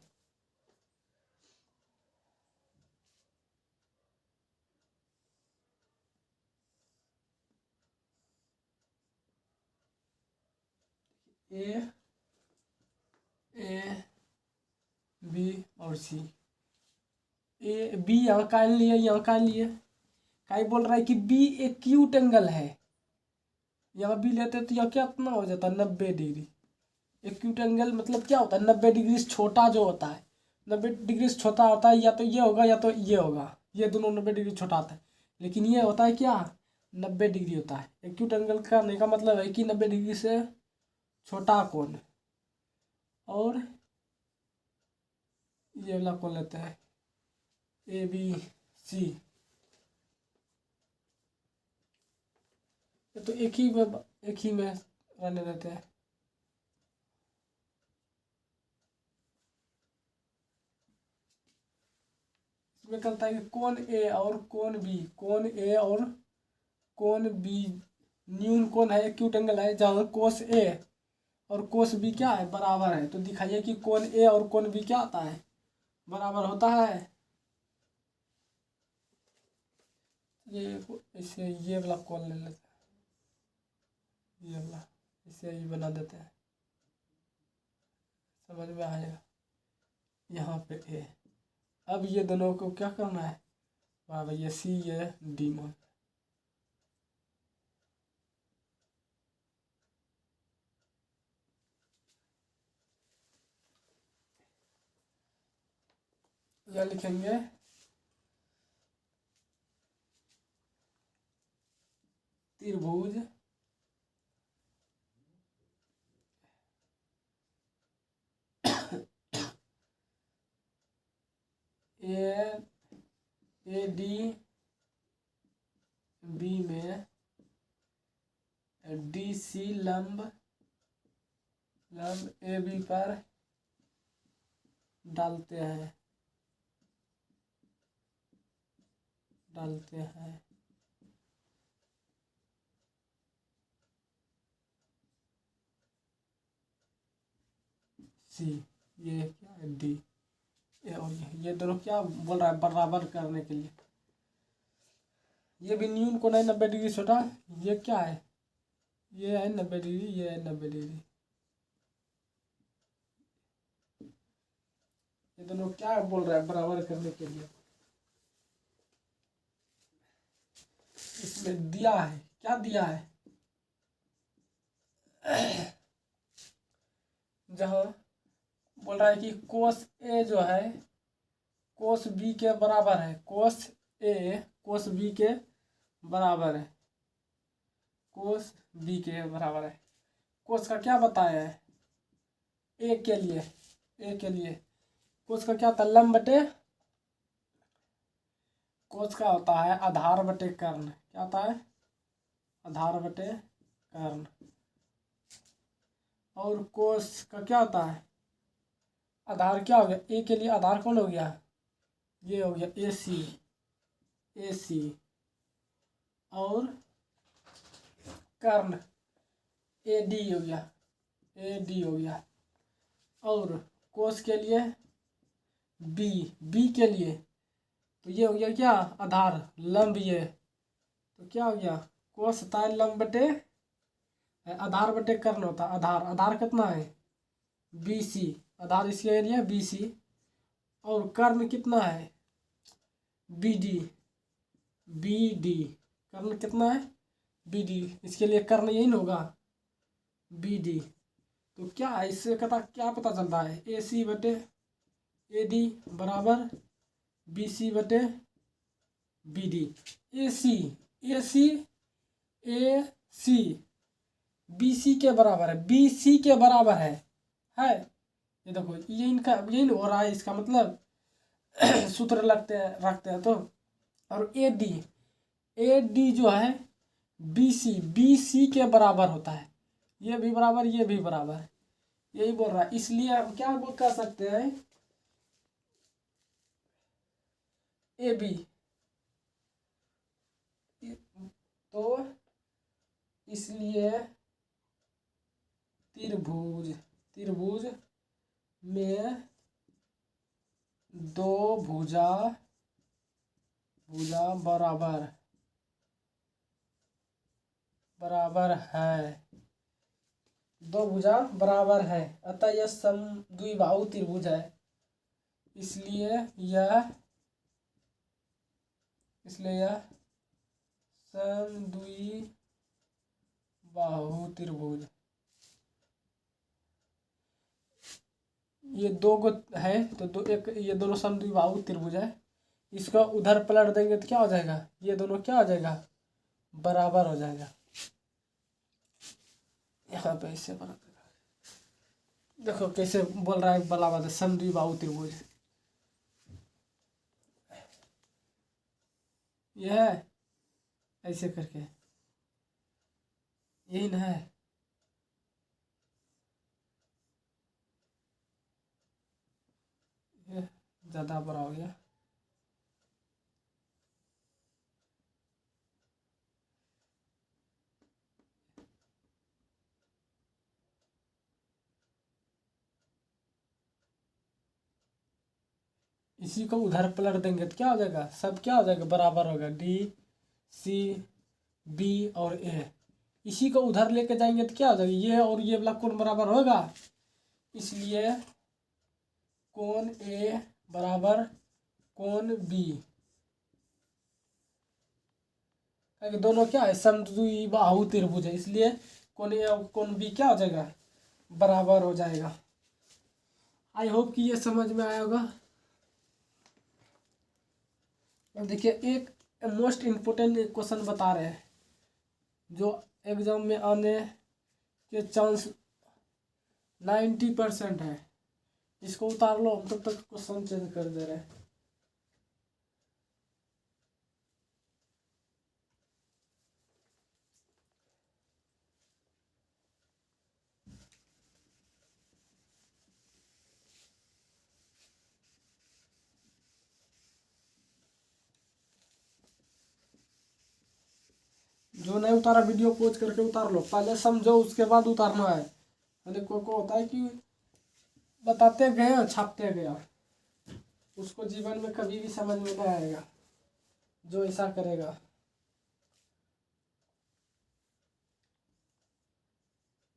ए बी और सी, ए बी यहाँ का लिए, यहाँ का लिए काई बोल रहा है कि बी एक्यूट एंगल है। यहाँ बी लेते तो यहाँ क्या इतना हो जाता है 90 डिग्री। एक्यूट एंगल मतलब क्या होता है, 90 डिग्री से छोटा जो होता है, 90 डिग्री से छोटा होता है, या तो ये होगा या तो ये होगा, ये दोनों 90 डिग्री छोटा होता है। लेकिन ये होता है क्या, 90 डिग्री होता है। एक्यूट एंगल करने का मतलब है कि 90 डिग्री से छोटा कोण। और ये वाला कोण लेते हैं ए बी सी, तो एक ही में रहने देते हैं। इसमें कहता है कि कोण ए और कोण बी, कोण ए और कोण बी न्यून कोण है, एक्यूट एंगल है, जहाँ कोस ए और कोस बी क्या है, बराबर है। तो दिखाइए कि कोण ए और कोण बी क्या होता है, बराबर होता है। ये इसे ये वाला कोण ले लेते हैं, ये वाला इसे ही बना देते हैं, समझ में आएगा। यहाँ पे ए, अब ये दोनों को क्या करना है, बराबर, ये सी ये डी मान। यह लिखेंगे त्रिभुज ए डी बी में डी सी लंब ए बी पर डालते हैं सी, ये क्या है डी, और ये दोनों क्या बोल रहा है, बराबर करने के लिए। ये भी न्यून कोण है 90 डिग्री छोटा, ये क्या है, ये है 90 डिग्री, ये है 90 डिग्री। ये दोनों क्या बोल रहा है, बराबर करने के लिए। इसमें दिया है, क्या दिया है, जहाँ बोल रहा है कि कोस ए जो है कोस बी के बराबर है, कोस ए कोस बी के बराबर है, कोस बी के बराबर है। कोस का क्या बताया है, ए के लिए कोस का क्या होता है, लंब बटे, कोस का होता है आधार बटे कर्ण, क्या होता है, आधार बटे कर्ण। और कोस का क्या होता है, आधार क्या हो गया, ए के लिए आधार कौन हो गया, ये हो गया ए सी, और कर्ण ए डी हो गया, और कोस के लिए बी के लिए तो ये हो गया क्या, आधार लंब, ये तो क्या हो गया, कोस होता है लंब बटे आधार बटे कर्ण होता है। आधार कितना है, बी सी, आधार इसका एरिया बी सी, और कर्ण कितना है, बी डी, कर्ण कितना है, बी डी, इसके लिए कर्ण यही ना होगा, बी डी। तो क्या है, इससे क्या पता चल रहा है, ए सी बटे ए डी बराबर बी सी बटे बी डी। ए सी बी सी के बराबर है, बी सी के बराबर है। ये देखो, ये इनका यही हो रहा है, इसका मतलब सूत्र रखते हैं तो। और ए डी जो है बी सी के बराबर होता है, ये भी बराबर, ये भी बराबर, यही बोल रहा है। इसलिए हम क्या कर सकते हैं, ए बी तो इसलिए त्रिभुज में दो भुजा बराबर है, दो भुजा बराबर है, अतः यह समद्विबाहु त्रिभुज है। इसलिए यह समद्विबाहु त्रिभुज। ये दो गो है तो ये दोनों समद्विबाहु त्रिभुज है। इसका उधर पलट देंगे तो क्या हो जाएगा, ये दोनों क्या हो जाएगा, बराबर हो जाएगा। यहाँ पे ऐसे बराबर देखो कैसे बोल रहा है, बराबर है, समद्विबाहु त्रिभुज। यह है ऐसे करके, यही ना है। ज़्यादा बड़ा हो गया। इसी को उधर पलट देंगे तो क्या हो जाएगा, सब क्या हो जाएगा, बराबर होगा। डी सी बी और ए, इसी को उधर लेके जाएंगे तो क्या हो जाएगा, ये और ये वाला कोण बराबर होगा। इसलिए कोण ए बराबर कोण बी, दोनों क्या है, समद्विबाहु त्रिभुज है, इसलिए कोण ए और कोण बी क्या हो जाएगा, बराबर हो जाएगा। आई होप कि ये समझ में आया होगा। अब देखिए एक मोस्ट इम्पोर्टेंट क्वेश्चन बता रहे हैं जो एग्जाम में आने के चांस 90% है। इसको उतार लो, हम तब तक क्वेश्चन चेंज कर दे रहे हैं। जो नहीं उतारा वीडियो पॉज करके उतार लो, पहले समझो उसके बाद उतारना है। अरे को होता है कि बताते गए और छापते गया, उसको जीवन में कभी भी समझ में नहीं आएगा जो ऐसा करेगा।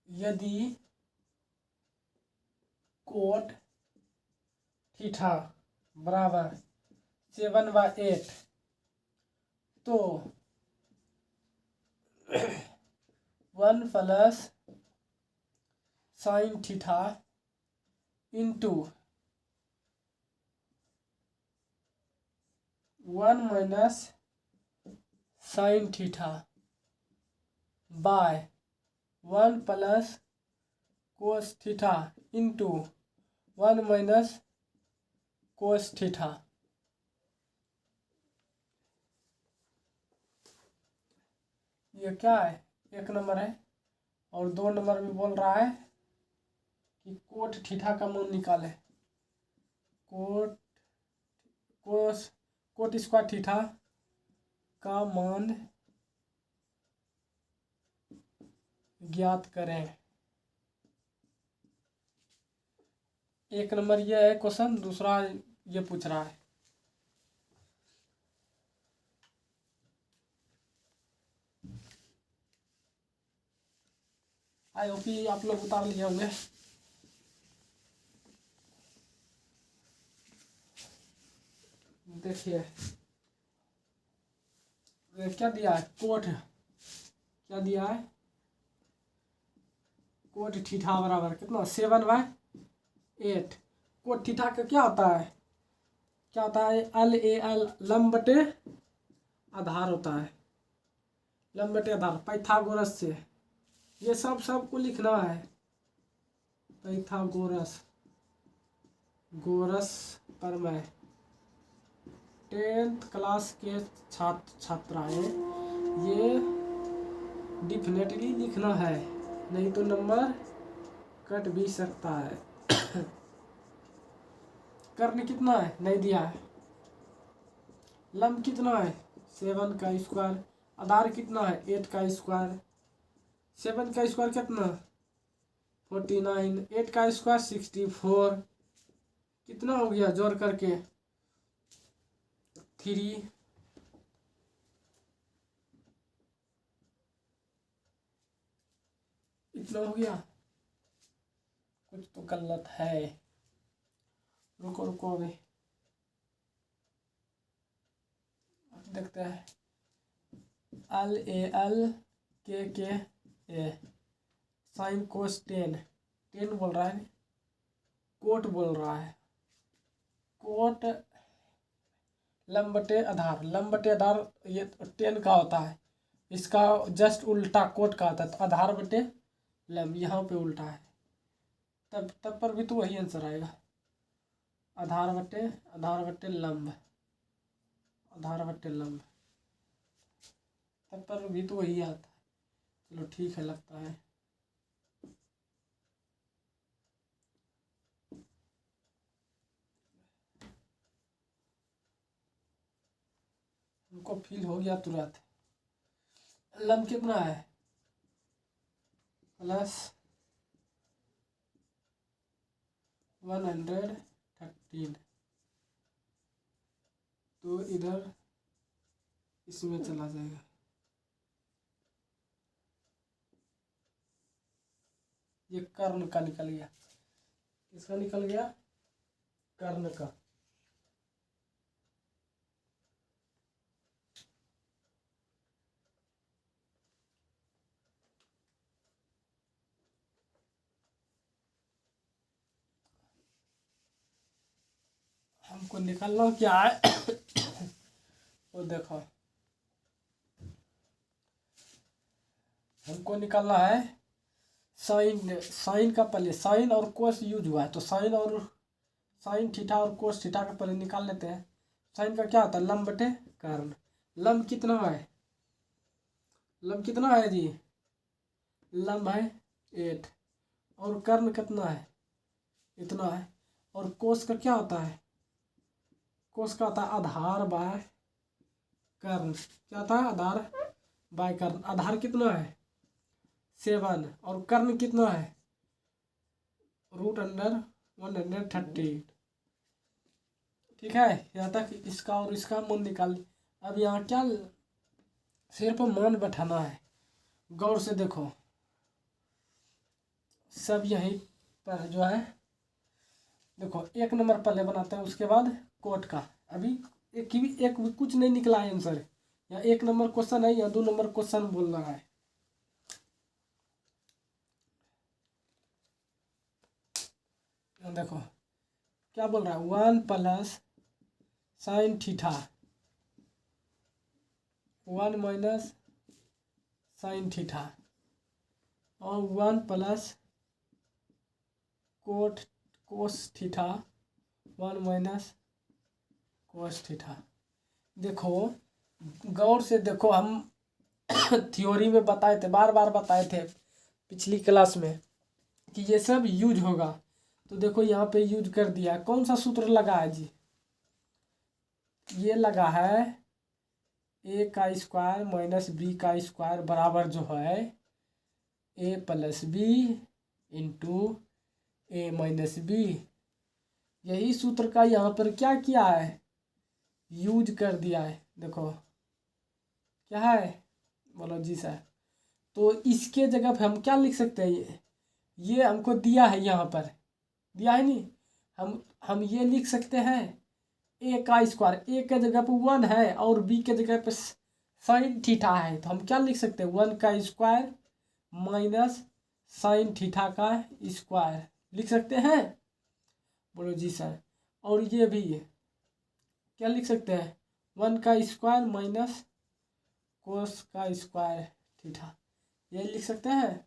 यदि कोट थीटा बराबर 7/8 तो 1 plus sine theta into 1 minus sine theta by 1 plus cos theta into 1 minus cos theta. ये क्या है, 1 नंबर है, और 2 नंबर में बोल रहा है कि कोट थीटा का मान निकाले। कोट स्क्वायर थीटा का मान ज्ञात करें। 1 नंबर ये है क्वेश्चन, दूसरा ये पूछ रहा है। आई होप कि आप लोग उतार लिए होंगे। देखिए क्या दिया है, कोट क्या दिया है, कोट थीटा बराबर कितना, 7/8। कोट थीटा का क्या होता है, LAL लंब बटे आधार होता है, लंब बटे आधार पाइथागोरस से। ये सबको लिखना है, पाइथागोरस पर मैं 10th क्लास के छात्राएं ये डिफिनेटली लिखना है, नहीं तो नंबर कट भी सकता है। कर्ण कितना है, नहीं दिया है। लंब कितना है, 7 का स्क्वायर आधार कितना है 8 का स्क्वायर, 7 का स्क्वायर कितना 49, 8 का स्क्वायर 64, कितना हो गया जोड़ करके 3, इतना हो गया। कुछ तो गलत है, रुको रुको अभी देखते हैं। LAL KKA साइन कोस 10 बोल रहा है, कोट बोल रहा है, कोट लंब बटे आधार, लंब बटे आधार ये 10 का होता है, इसका जस्ट उल्टा कोट का होता है, तो आधार बटे लंब यहाँ पे उल्टा है, तब पर भी तो वही आंसर आएगा, आधार बटे लंब, आधार बटे लंब, तब पर भी तो वही आता है। चलो ठीक है, लगता है हमको फील हो गया तुरंत। लंब कितना है प्लस 113, तो इधर इसमें चला जाएगा, ये कर्ण का निकल गया, किसका निकल गया कर्ण का। हमको निकालना क्या है वो देखो, हमको निकालना है साइन का, पहले साइन और कोस यूज हुआ है, तो साइन थीटा और कोस थीटा का पहले निकाल लेते हैं। साइन का क्या होता है लंब बटे कर्ण, लंब कितना है, लंब कितना है जी, लंब है 8, और कर्ण कितना है इतना है, और कोस का क्या होता है, कोस का होता है आधार बाय कर्ण, क्या होता है आधार बाय कर्ण, आधार कितना है 7, और कर्ण कितना है √130। ठीक है, यहाँ तक इसका और इसका मान निकाल। अब यहाँ क्या सिर्फ मान बैठाना है, गौर से देखो, सब यहीं पर जो है देखो, 1 नंबर पहले बनाते हैं, उसके बाद कोट का। अभी एक भी कुछ नहीं निकला है आंसर, यहाँ 1 नंबर क्वेश्चन है, यहाँ 2 नंबर क्वेश्चन बोल रहा है। देखो क्या बोल रहा है 1 plus sine theta 1 minus sine theta, और 1 plus cos theta 1 minus cos theta. देखो गौर से देखो, हम थ्योरी में बताए थे, बार बार बताए थे पिछली क्लास में कि ये सब यूज होगा, तो देखो यहाँ पे यूज कर दिया। कौन सा सूत्र लगा है जी, ये लगा है a का स्क्वायर माइनस b का स्क्वायर बराबर जो है a plus B into A minus B. यही सूत्र का यहाँ पर क्या किया है यूज कर दिया है। देखो क्या है, बोलो जी सर। तो इसके जगह पे हम क्या लिख सकते हैं, ये हमको दिया है, यहाँ पर दिया है नहीं, हम ये लिख सकते हैं ए का स्क्वायर, ए के जगह पे 1 है और बी के जगह पे साइन थीटा है, तो हम क्या लिख सकते हैं 1 का स्क्वायर माइनस साइन थीटा का स्क्वायर लिख सकते हैं, बोलो जी सर। और ये भी क्या लिख सकते हैं 1 का स्क्वायर माइनस कोस का स्क्वायर थीटा, ये लिख सकते हैं,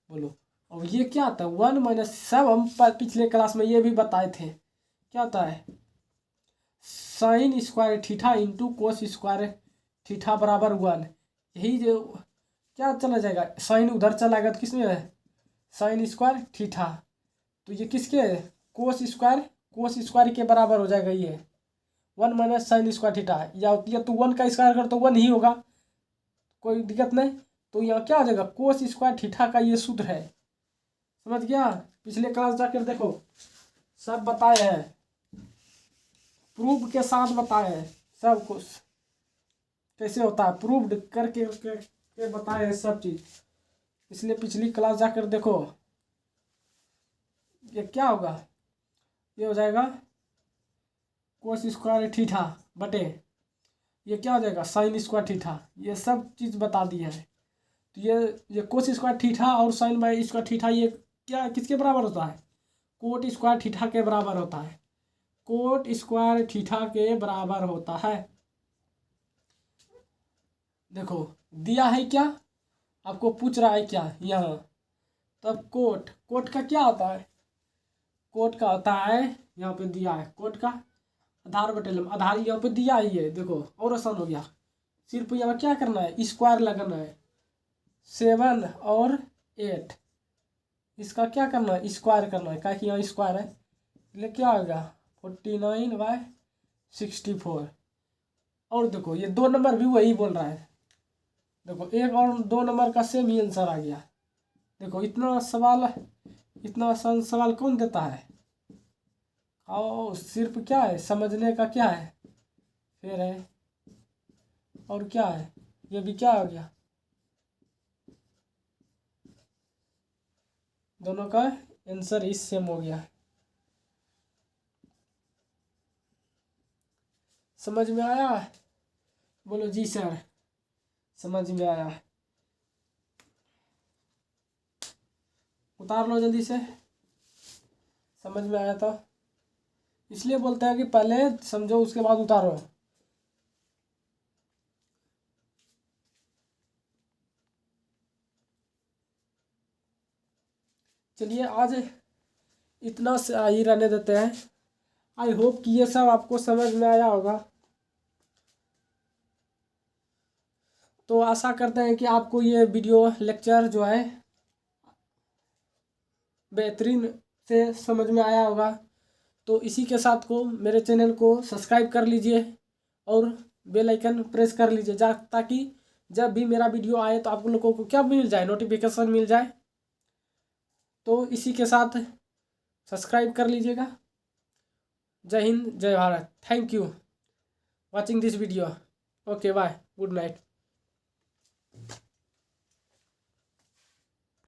बोलो। और ये क्या आता है 1 माइनस, सब हम पिछले क्लास में ये भी बताए थे, क्या होता है sine square theta into cos square theta बराबर 1। यही जो क्या चला जाएगा, साइन उधर चला गया तो किसमें है साइन स्क्वायर थीटा, तो ये किसके है कोस स्क्वायर के बराबर हो जाएगा ये 1 माइनस साइन स्क्वायर थीटा, या तो 1 का स्क्वायर कर तो 1 ही होगा, कोई दिक्कत नहीं। तो यहाँ क्या हो जाएगा, कोस स्क्वायर थीटा का ये सूत्र है, समझ गया। पिछले क्लास जाकर देखो, सब बताए हैं, प्रूफ के साथ बताए हैं, सब कुछ कैसे होता है प्रूव्ड करके बताए हैं सब चीज। इसलिए पिछली क्लास जाकर देखो। ये क्या होगा, ये हो जाएगा कोस स्क्वायर थीटा बटे ये क्या हो जाएगा साइन स्क्वायर थीटा। ये सब चीज़ बता दिया है। तो ये कोस स्क्वायर थीटा और साइन बाई स्क्वायर थीटा ये क्या किसके बराबर होता है, कोट स्क्वायर थीटा के बराबर होता है, कोट स्क्वायर थीटा के बराबर होता है। देखो दिया है क्या, आपको पूछ रहा है क्या यहाँ। तब कोट का क्या होता है, कोट का होता है, यहाँ पे दिया है कोट का आधार बटे लंब। आधार यहाँ पे दिया ही है, देखो और आसान हो गया। सिर्फ यहाँ क्या करना है, स्क्वायर लगाना है। 7 और 8 इसका क्या करना है, स्क्वायर करना है, क्या कि यहाँ स्क्वायर है, इसलिए क्या होगा 49/64। और देखो ये 2 नंबर भी वही बोल रहा है। देखो 1 और 2 नंबर का सेम ही आंसर आ गया। देखो इतना आसान सवाल कौन देता है। और सिर्फ क्या है, समझने का क्या है, फिर है और क्या है, ये भी क्या हो गया, दोनों का आंसर ही सेम हो गया। समझ में आया, बोलो जी सर, समझ में आया। उतार लो जल्दी से, समझ में आया तो। इसलिए बोलते हैं कि पहले समझो उसके बाद उतारो। चलिए आज इतना से ही रहने देते हैं। आई होप कि ये सब आपको समझ में आया होगा। तो आशा करते हैं कि आपको ये वीडियो लेक्चर जो है बेहतरीन से समझ में आया होगा। तो इसी के साथ को मेरे चैनल को सब्सक्राइब कर लीजिए और बेल आइकन प्रेस कर लीजिए ताकि जब भी मेरा वीडियो आए तो आप लोगों को क्या मिल जाए, नोटिफिकेशन मिल जाए। तो इसी के साथ सब्सक्राइब कर लीजिएगा। जय हिंद, जय Bharat. Thank you watching this video. Okay bye, good night.